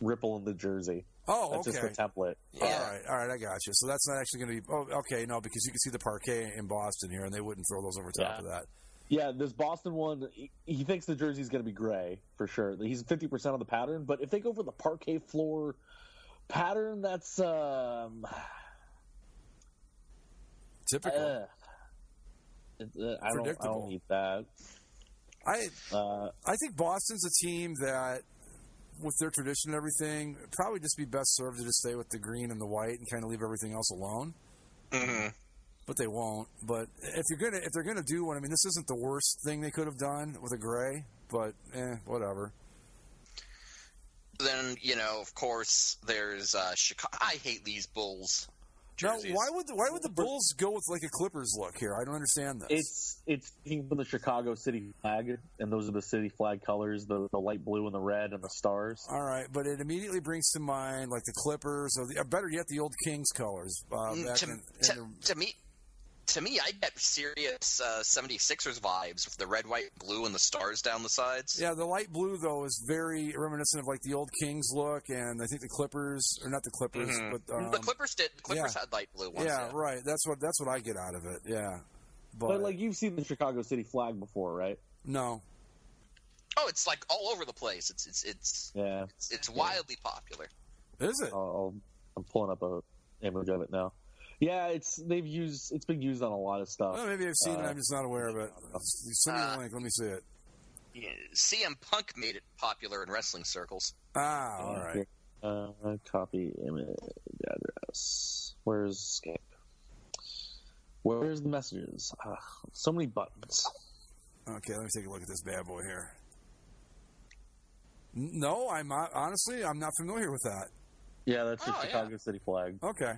ripple in the jersey. Oh, that's okay. Just the template. Yeah. All right, I got you. So that's not actually going to be. Oh, okay, no, because you can see the parquet in Boston here, and they wouldn't throw those over top of that. Yeah, this Boston one, he thinks the jersey's going to be gray for sure. He's 50% of the pattern, but if they go for the parquet floor pattern, that's typical. I don't need that. I think Boston's a team that, with their tradition and everything, probably just be best served to just stay with the green and the white and kind of leave everything else alone. Mm-hmm. But they won't. But if they're gonna do one, I mean, this isn't the worst thing they could have done with a gray. But whatever. Then of course, there's Chicago. I hate these Bulls jerseys. Now, why would the Bulls go with like a Clippers look here? I don't understand this. It's taken from the Chicago City flag, and those are the city flag colors: the light blue and the red and the stars. All right, but it immediately brings to mind like the Clippers, or better yet, the old Kings colors. To me, I get serious 76ers vibes with the red, white, blue, and the stars down the sides. Yeah, the light blue, though, is very reminiscent of like the old Kings look, and I think the Clippers, or not the Clippers, but the Clippers did. The Clippers had light blue ones. Yeah, right. That's what I get out of it. Yeah, but like you've seen the Chicago City flag before, right? No. Oh, it's like all over the place. It's wildly popular. Is it? I'm pulling up a image of it now. Yeah, it's been used on a lot of stuff. Well, maybe I've seen it. I'm just not aware of it. Send me the link. Let me see it. Yeah, CM Punk made it popular in wrestling circles. Ah, all right. Copy image address. Where's Skype? Where's the messages? So many buttons. Okay, let me take a look at this bad boy here. No, I'm not. Honestly, I'm not familiar with that. Yeah, that's the Chicago City flag. Okay.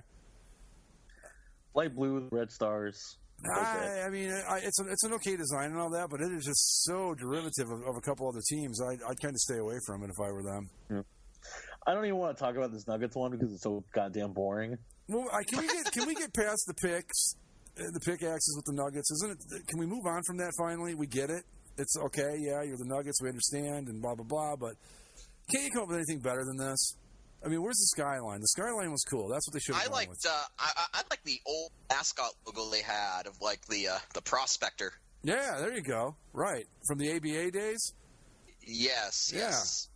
light blue, red stars. I mean, it's an okay design and all that, but it is just so derivative of a couple other teams. I'd kind of stay away from it if I were them. Yeah. I don't even want to talk about this Nuggets one because it's so goddamn boring. Well, can we get past the picks, the pickaxes with the Nuggets? Isn't it? Can we move on from that finally? We get it. It's okay. Yeah, you're the Nuggets. We understand and blah blah blah. But can't you come up with anything better than this? I mean, where's the skyline? The skyline was cool. That's what they should have done with. I like the old mascot logo they had of like the prospector. Yeah, there you go. Right from the ABA days. Yes. Yeah. Yes.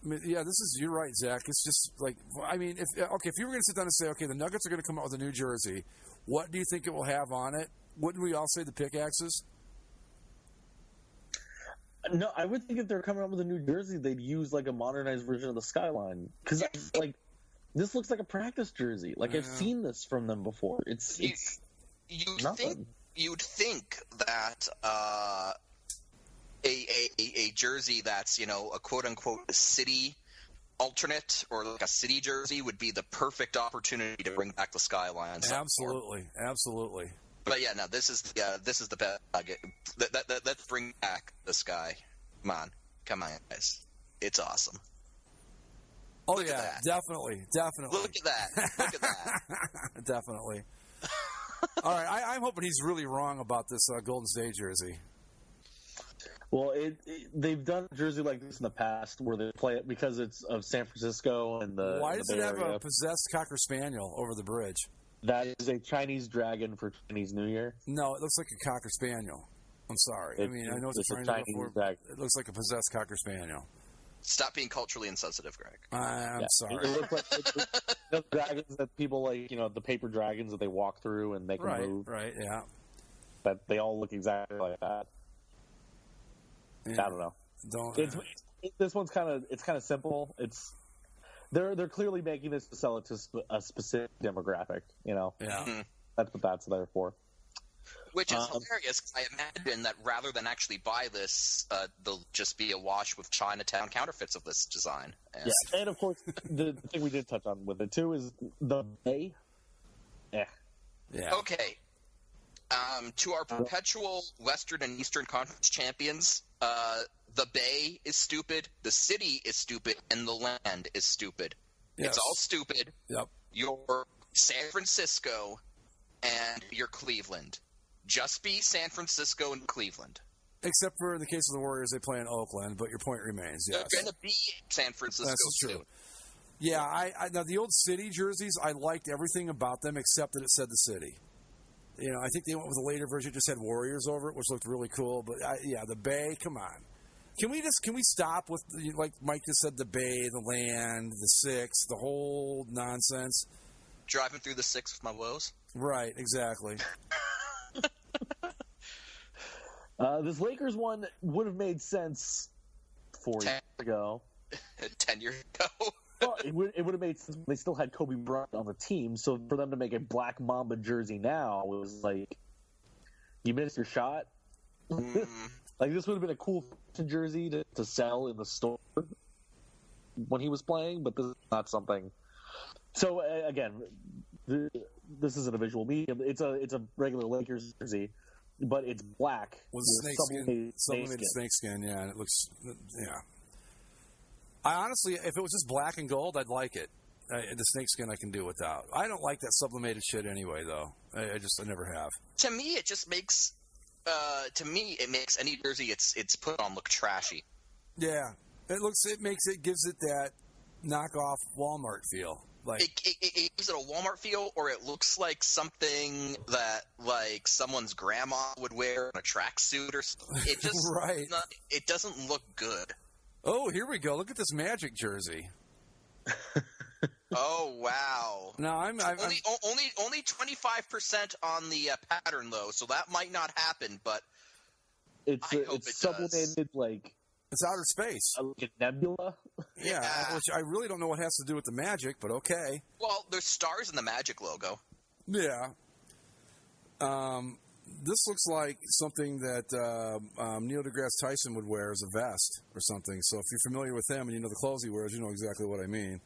I mean, yeah, you're right, Zach. It's just like, I mean, if you were going to sit down and say, okay, the Nuggets are going to come out with a new jersey, what do you think it will have on it? Wouldn't we all say the pickaxes? No, I would think if they're coming up with a new jersey, they'd use like a modernized version of the skyline. Because like, this looks like a practice jersey. Like I've seen this from them before. You'd think that a jersey that's, you know, a quote unquote city alternate or like a city jersey would be the perfect opportunity to bring back the skyline. Absolutely. But yeah, no, this is the best. Let's bring back the sky. Come on, guys, it's awesome. Oh Look yeah, definitely. Look at that. Definitely. All right, I'm hoping he's really wrong about this Golden State jersey. Well, they've done a jersey like this in the past where they play it because it's of San Francisco and the. Why does it have a possessed Cocker Spaniel over the bridge? That is a Chinese dragon for Chinese New Year. No, it looks like a Cocker Spaniel. I'm sorry. I know it's a Chinese dragon. It looks like a possessed Cocker Spaniel. Stop being culturally insensitive, Greg. I'm sorry. It looks like the dragons that people like, you know, the paper dragons that they walk through and make them move. Right, yeah. But they all look exactly like that. Yeah. I don't know. This one's kind of simple. They're clearly making this to sell it to a specific demographic. You know. Yeah. Mm-hmm. That's what that's there for. Which is hilarious. I imagine that rather than actually buy this, they'll just be awash with Chinatown counterfeits of this design. Yeah, and of course, the thing we did touch on with it too is the Bay. Yeah. Okay. To our perpetual Western and Eastern Conference champions, the Bay is stupid, the city is stupid, and the land is stupid. Yes. It's all stupid. Yep. You're San Francisco and you're Cleveland. Just be San Francisco and Cleveland. Except for in the case of the Warriors, they play in Oakland, but your point remains, yes. They're going to be San Francisco. That's true. Yeah, now the old city jerseys, I liked everything about them except that it said the city. You know, I think they went with a later version, just had Warriors over it, which looked really cool. But the Bay, come on. Can we stop with, like Mike just said, the Bay, the land, the six, the whole nonsense? Driving through the six with my woes? Right, exactly. This Lakers one would have made sense 4 years ago. 10 years ago. Well, it would have made sense. They still had Kobe Bryant on the team, so for them to make a Black Mamba jersey now was like, you missed your shot. Like, this would have been a cool jersey to sell in the store when he was playing, but this is not something. So again, this isn't a visual medium. It's a regular Lakers jersey, but it's black with sublimated snakeskin. Yeah, and it looks I honestly, if it was just black and gold, I'd like it. The snakeskin I can do without. I don't like that sublimated shit anyway, though. I never have. To me, it just makes. It makes any jersey it's put on look trashy. Yeah, it gives it that knockoff Walmart feel. Like it gives it a Walmart feel, or it looks like something that like someone's grandma would wear in a tracksuit or something. It just right. It doesn't look good. Oh, here we go. Look at this Magic jersey. Oh wow! No, I'm only 25% on the pattern though, so that might not happen. But it's sublimated like it's outer space, like a nebula. Yeah, which I really don't know what has to do with the Magic, but okay. Well, there's stars in the Magic logo. Yeah. This looks like something that Neil deGrasse Tyson would wear as a vest or something. So if you're familiar with him and you know the clothes he wears, you know exactly what I mean.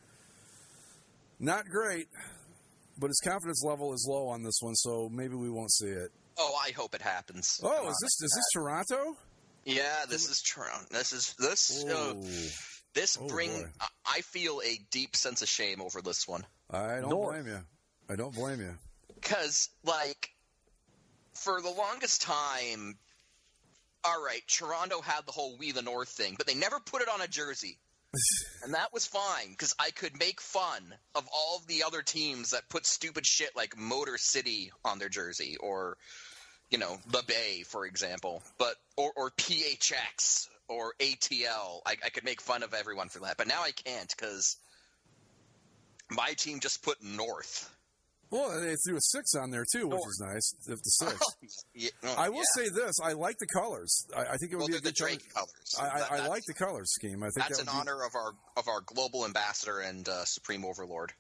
Not great. but his confidence level is low on this one, so maybe we won't see it. Oh, I hope it happens. Oh, is this Toronto? Yeah, this is Toronto. Boy. I feel a deep sense of shame over this one. I don't blame you. I don't blame you. Because, like, for the longest time, all right, Toronto had the whole We the North thing, but they never put it on a jersey. And that was fine, because I could make fun of all of the other teams that put stupid shit like Motor City on their jersey, or, you know, the Bay, for example, or PHX, or ATL. I could make fun of everyone for that, but now I can't, because my team just put North. Well, they threw a 6 on there, too, which is nice, the 6. I will say this. I like the colors. I think it would be a good Drake colors. I like the color scheme. I think that's in honor of our global ambassador and supreme overlord.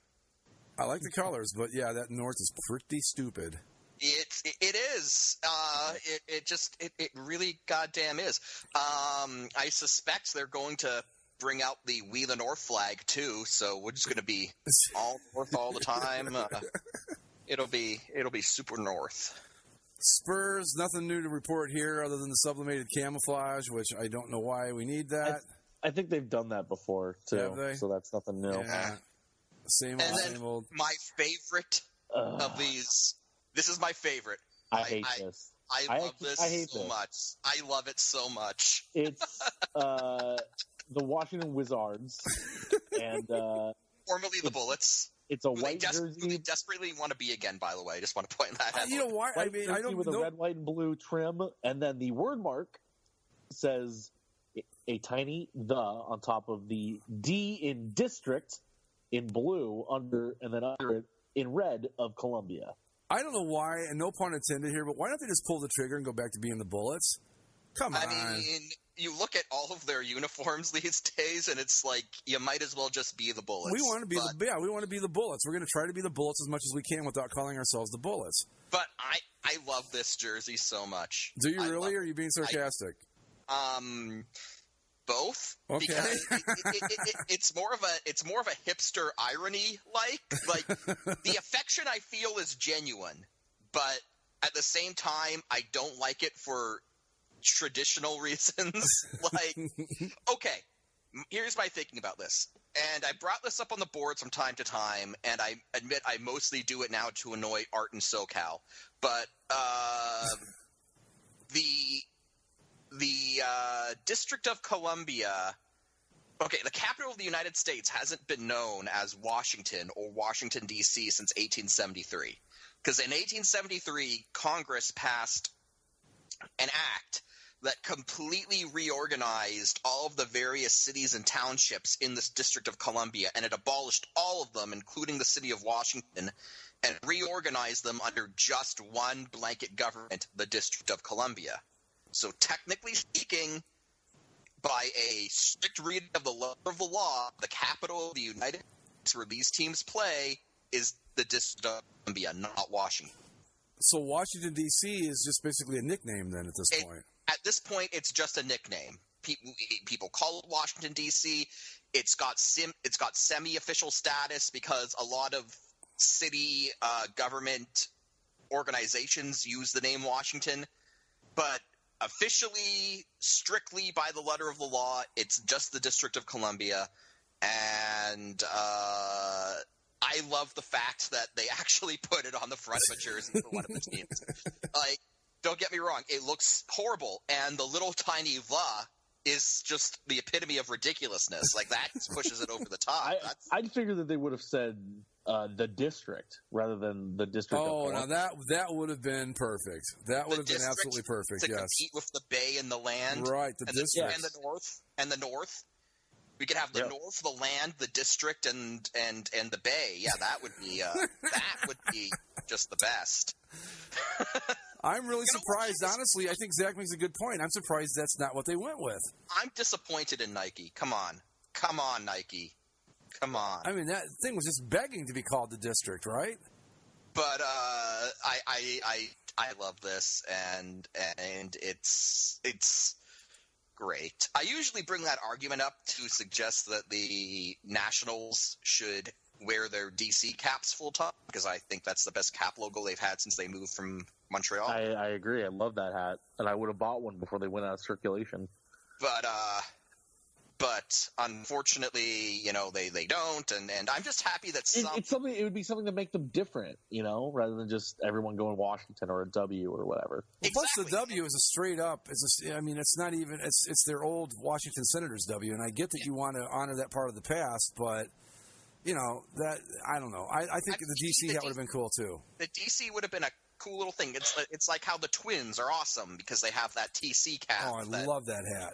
I like the colors, but, yeah, that North is pretty stupid. It is. It really goddamn is. I suspect they're going to bring out the We the North flag too, so we're just going to be all North all the time. It'll be super North. Spurs, nothing new to report here other than the sublimated camouflage, which I don't know why we need that. I think they've done that before too, have they? So that's nothing new. Yeah. Same old. My favorite of these. This is my favorite. I hate this. I love this so much. I love it so much. It's the Washington Wizards, and formerly the Bullets. It's a white jersey. They desperately want to be again, by the way. I just want to point that out. You know why? I mean, I don't with know. a red, white, and blue trim, and then the word mark says a tiny "the" on top of the D in district in blue under, and then under it in red of Columbia. I don't know why, and no pun intended here, but why don't they just pull the trigger and go back to being the Bullets? Come on. I mean, you look at all of their uniforms these days, and it's like you might as well just be the Bullets. We want to be we want to be the Bullets. We're going to try to be the Bullets as much as we can without calling ourselves the Bullets. But I love this jersey so much. Do you really, or are you being sarcastic? Both. Okay. Because it's more of a hipster irony, like the affection I feel is genuine, but at the same time I don't like it for traditional reasons. Like, okay, here's my thinking about this, and I brought this up on the boards from time to time, and I admit I mostly do it now to annoy Art and SoCal, but the District of Columbia, okay, the capital of the United States hasn't been known as Washington or Washington, D.C. since 1873. Because in 1873, Congress passed an act that completely reorganized all of the various cities and townships in this District of Columbia, and it abolished all of them, including the city of Washington, and reorganized them under just one blanket government, the District of Columbia. So technically speaking, by a strict reading of the letter of the law, the capital of the United States where these teams play is the District of Columbia, not Washington. So Washington, D.C. is just basically a nickname then at this point? At this point, it's just a nickname. People call it Washington, D.C. It's got semi-official status because a lot of city government organizations use the name Washington, but officially, strictly by the letter of the law, it's just the District of Columbia, and I love the fact that they actually put it on the front of a jersey for one of the teams. Like, don't get me wrong, it looks horrible, and the little tiny "the" is just the epitome of ridiculousness. Like, that just pushes it over the top. I'd figure that they would have said the district rather than the District. Oh, now that would have been perfect. That would have been absolutely perfect. To yes, compete with the Bay and the land, right? The district and the North. We could have the North, the land, the district, and the Bay. Yeah, that would be just the best. I'm really surprised, honestly. I think Zach makes a good point. I'm surprised that's not what they went with. I'm disappointed in Nike. Come on, Nike. Come on. I mean, that thing was just begging to be called the district, right? But I love this, and it's great. I usually bring that argument up to suggest that the Nationals should wear their DC caps full time because I think that's the best cap logo they've had since they moved from Montreal. I agree. I love that hat, and I would have bought one before they went out of circulation. But unfortunately, they don't, and I'm just happy that it's something. It would be something to make them different, rather than just everyone going Washington or a W or whatever. Well, plus the W is a straight up. It's not even. It's their old Washington Senators W, and I get that you want to honor that part of the past, but that I don't know. I think the DC hat would have been cool too. The DC would have been a cool little thing. It's like how the Twins are awesome because they have that TC cap. Oh, I love that hat.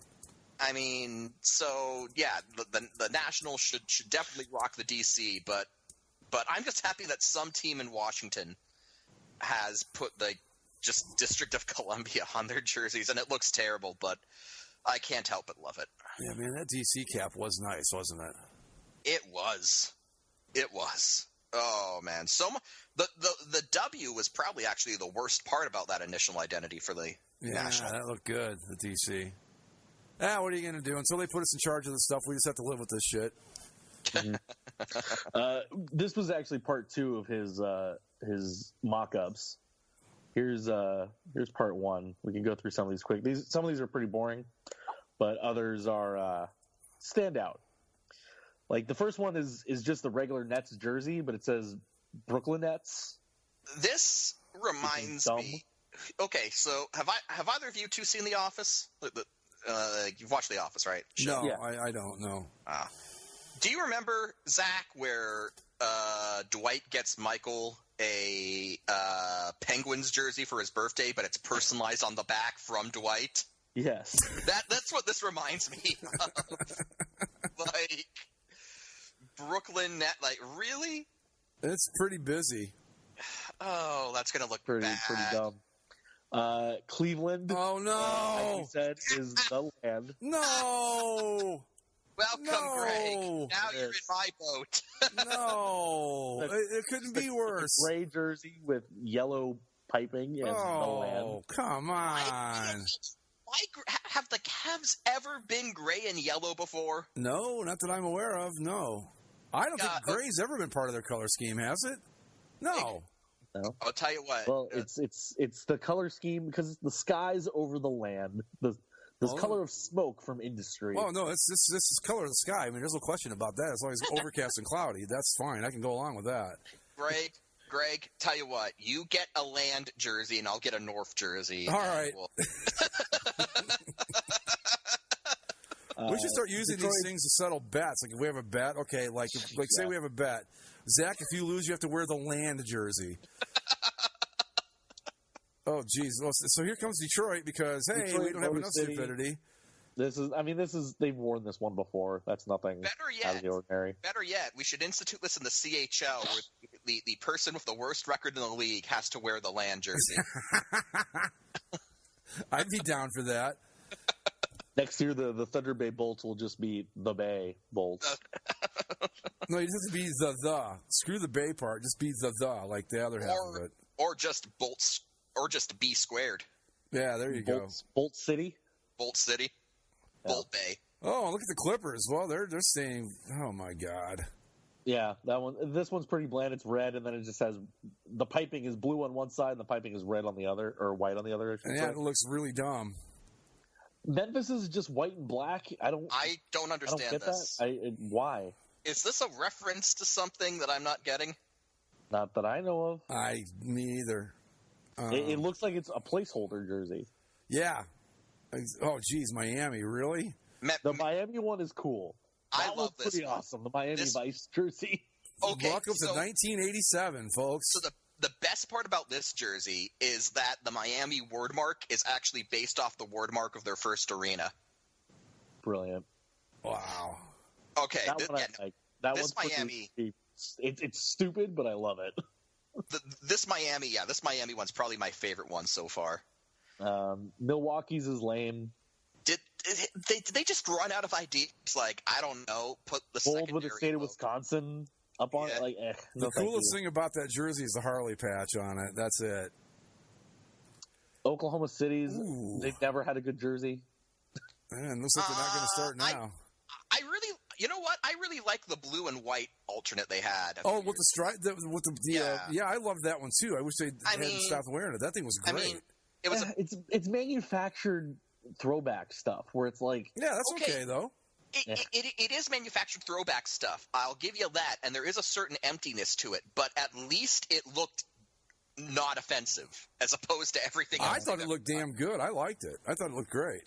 I mean, so yeah, the Nationals should definitely rock the DC, but I'm just happy that some team in Washington has put the just District of Columbia on their jerseys, and it looks terrible, but I can't help but love it. Yeah, man, that DC cap was nice, wasn't it? It was. Oh man, the W was probably actually the worst part about that initial identity for the National. Yeah, that looked good. The DC. What are you going to do? Until they put us in charge of this stuff, we just have to live with this shit. This was actually part 2 of his mock-ups. Here's part 1. We can go through some of these quick. Some of these are pretty boring, but others are stand out. Like the first one is just the regular Nets jersey, but it says Brooklyn Nets. This reminds me. Okay, so have either of you two seen The Office? You've watched The Office, right? No, yeah. I don't know. Do you remember, Zach, where Dwight gets Michael a Penguins jersey for his birthday, but it's personalized on the back from Dwight? Yes. That's what this reminds me of. Like, Brooklyn Net, really? It's pretty busy. Oh, that's going to look pretty dumb. Cleveland. Oh no! Like we said, is the land. No. Welcome, Greg. Now you're in my boat. No, it couldn't be worse. Gray jersey with yellow piping and the land. Oh, come on! Have the Cavs ever been gray and yellow before? No, not that I'm aware of. No, I don't think gray's ever been part of their color scheme, has it? No. No. I'll tell you what. Well, it's the color scheme because the sky's over the land. The color of smoke from industry. Oh no, this is color of the sky. I mean, there's no question about that. As long as it's overcast and cloudy, that's fine. I can go along with that. Greg, tell you what. You get a land jersey, and I'll get a North jersey. All right. We should start using these things to settle bets. Like if we have a bet, okay, say we have a bet. Zach, if you lose, you have to wear the land jersey. Oh, geez. Well, so here comes Detroit because, hey, we don't have enough stupidity. They've worn this one before. That's nothing out of the ordinary. Better yet, we should institute this in the CHL where the person with the worst record in the league has to wear the land jersey. I'd be down for that. Next year, the Thunder Bay Bolts will just be the Bay Bolts. No, it doesn't be the. Screw the Bay part. Just be the like the other half of it. Or just Bolts, or just B squared. Yeah, there you go. Bolt City. Bolt City. Yeah. Bolt Bay. Oh, look at the Clippers. Well, they're staying. Oh my God. Yeah, that one. This one's pretty bland. It's red, and then it just has the piping is blue on one side, and the piping is red on the other, or white on the other. Yeah, it looks really dumb. Memphis is just white and black. I don't understand this. Why? Is this a reference to something that I'm not getting? Not that I know of. Me either. It looks like it's a placeholder jersey. Yeah. Oh, geez, Miami, really? The Miami one is cool. I love this. Pretty awesome. The Miami Vice jersey. Okay, welcome to 1987, folks. So the best part about this jersey is that the Miami wordmark is actually based off the wordmark of their first arena. Brilliant. Wow. Okay. That one's Miami. It's stupid, but I love it. This Miami one's probably my favorite one so far. Milwaukee's is lame. Did they just run out of ideas? Like, I don't know, put the Bold with the state of Wisconsin up on it. The coolest thing about that jersey is the Harley patch on it. That's it. Oklahoma City's, they've never had a good jersey. Man, looks like they're not going to start now. You know what? I really like the blue and white alternate they had. With the stripe, I loved that one too. I wish they hadn't stopped wearing it. That thing was great. I mean, it's manufactured throwback stuff where it's like, yeah, that's okay though. It is manufactured throwback stuff. I'll give you that, and there is a certain emptiness to it. But at least it looked not offensive, as opposed to everything else. I thought it looked damn good. I liked it. I thought it looked great.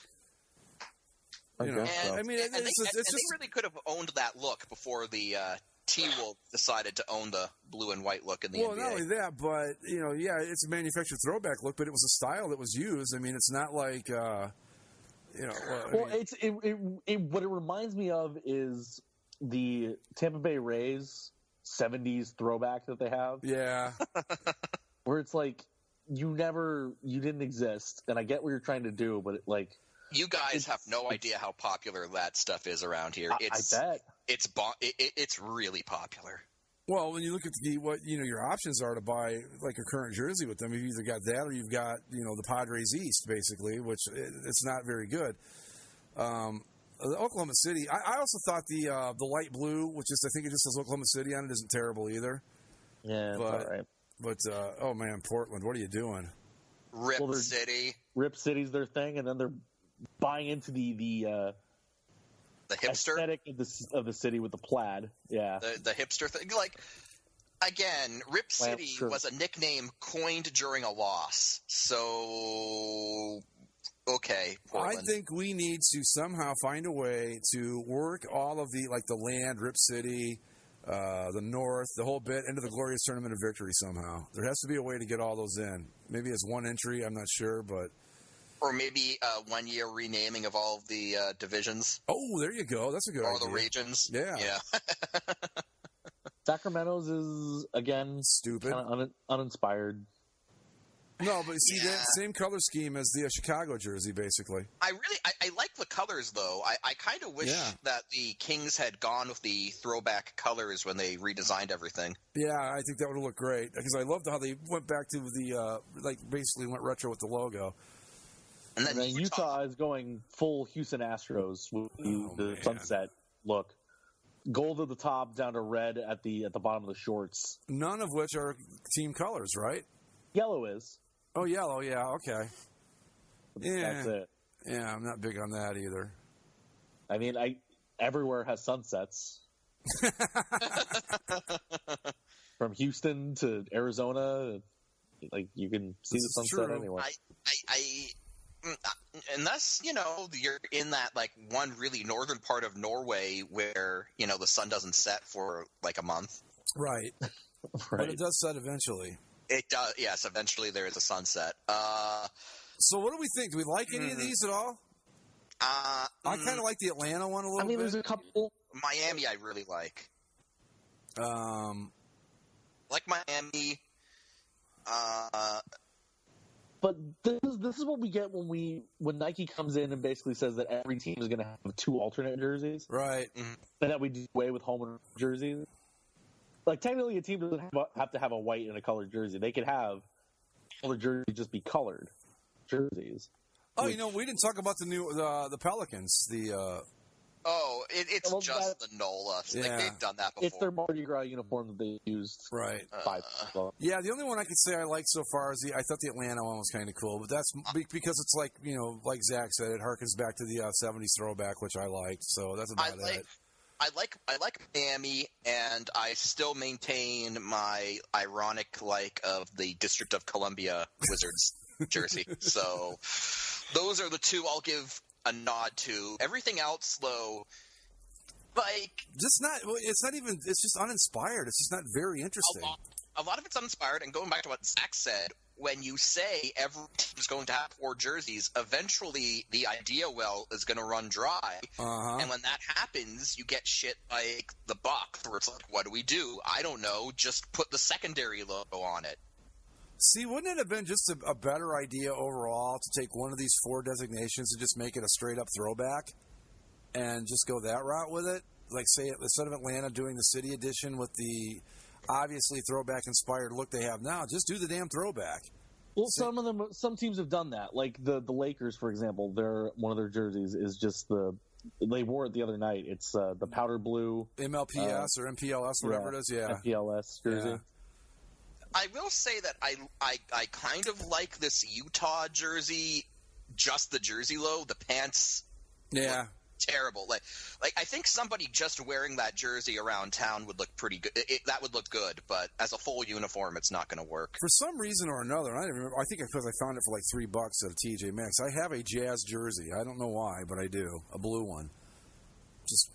You know, I mean, they really could have owned that look before the T-Wolf decided to own the blue and white look in the NBA. Well, not only that, but it's a manufactured throwback look, but it was a style that was used. I mean, it's not like what it reminds me of is the Tampa Bay Rays 70s throwback that they have. Yeah, where it's like you didn't exist, and I get what you're trying to do, but you guys have no idea how popular that stuff is around here. I bet it's really popular. Well, when you look at what your options are to buy like a current jersey with them, you've either got that or you've got the Padres East basically, which it's not very good. Oklahoma City, I also thought the light blue, which is I think it just says Oklahoma City on it, isn't terrible either. Yeah, but, all right. But oh man, Portland, what are you doing? Rip City. Rip City's their thing, and then they're buying into the hipster aesthetic of the city with the plaid. Yeah, the hipster thing. Like again, Rip City was a nickname coined during a loss. So okay, Portland. I think we need to somehow find a way to work all of the land, Rip City, the North, the whole bit into the glorious tournament of victory somehow. There has to be a way to get all those in. Maybe as one entry, I'm not sure, but. Or maybe 1 year renaming of all of the divisions. Oh, there you go. That's a good idea. Or the regions. Yeah. Sacramento's is, again, stupid. Kind of uninspired. No, but see, that same color scheme as the Chicago jersey, basically. I like the colors, though. I kind of wish that the Kings had gone with the throwback colors when they redesigned everything. Yeah, I think that would have looked great. Because I loved how they went back to the, basically went retro with the logo. And then Utah is going full Houston Astros with the sunset look. Gold at the top, down to red at the bottom of the shorts. None of which are team colors, right? Yellow is. Oh, yellow, yeah, okay. Yeah. That's it. Yeah, I'm not big on that either. I mean, everywhere has sunsets. From Houston to Arizona, you can see the sunset anywhere. Unless, you're in that, one really northern part of Norway where, the sun doesn't set for, a month. Right. But it does set eventually. It does, yes. Eventually there is a sunset. So what do we think? Do we like any of these at all? I kind of like the Atlanta one a little bit. I mean, there's a couple. Miami I really like. Like Miami. But this is what we get when Nike comes in and basically says that every team is going to have 2 alternate jerseys, right? And that we do away with home and jerseys. Technically, a team doesn't have to have a white and a colored jersey. They could have all the jerseys just be colored jerseys. Oh, we didn't talk about the new the Pelicans. It's just the NOLA. They've done that before. It's their Mardi Gras uniform that they used. Right. 5 ago. Yeah, the only one I could say I liked so far is I thought the Atlanta one was kind of cool, but that's because it's like Zach said, it harkens back to the 70s throwback, which I liked. So that's about it. I like Miami, and I still maintain my ironic of the District of Columbia Wizards jersey. So those are the 2 I'll give a nod to. Everything else, though, it's just uninspired. It's just not very interesting. A lot of it's uninspired, and going back to what Zach said, when you say every team is going to have 4 jerseys, eventually the idea well is going to run dry. And when that happens, you get shit like the Bucks, where it's what do we do? I don't know. Just put the secondary logo on it. See, wouldn't it have been just a better idea overall to take one of these 4 designations and just make it a straight-up throwback and just go that route with it? Say, instead of Atlanta doing the city edition with the obviously throwback-inspired look they have now, just do the damn throwback. Well, some teams have done that. Like the Lakers, for example, one of their jerseys is just the they wore it the other night. It's the powder blue MLPS or MPLS, whatever it is. Yeah, MPLS jersey. Yeah. I will say that I kind of like this Utah jersey, just the jersey low. The pants, yeah, terrible. Like I think somebody just wearing that jersey around town would look pretty good. That would look good, but as a full uniform, it's not going to work. For some reason or another, I don't remember. I think because I found it for like $3 at a TJ Maxx. I have a Jazz jersey. I don't know why, but I do. A blue one. Just,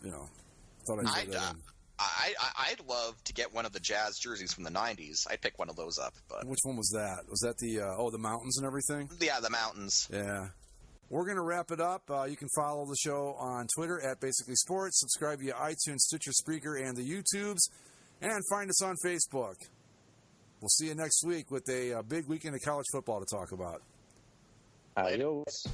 thought I'd say that in. I'd love to get one of the Jazz jerseys from the 90s. I'd pick one of those up. But which one was that? Was that the the mountains and everything? Yeah, the mountains. Yeah. We're going to wrap it up. You can follow the show on Twitter at Basically Sports. Subscribe via iTunes, Stitcher, Spreaker, and the YouTubes. And find us on Facebook. We'll see you next week with a big weekend of college football to talk about. Adios.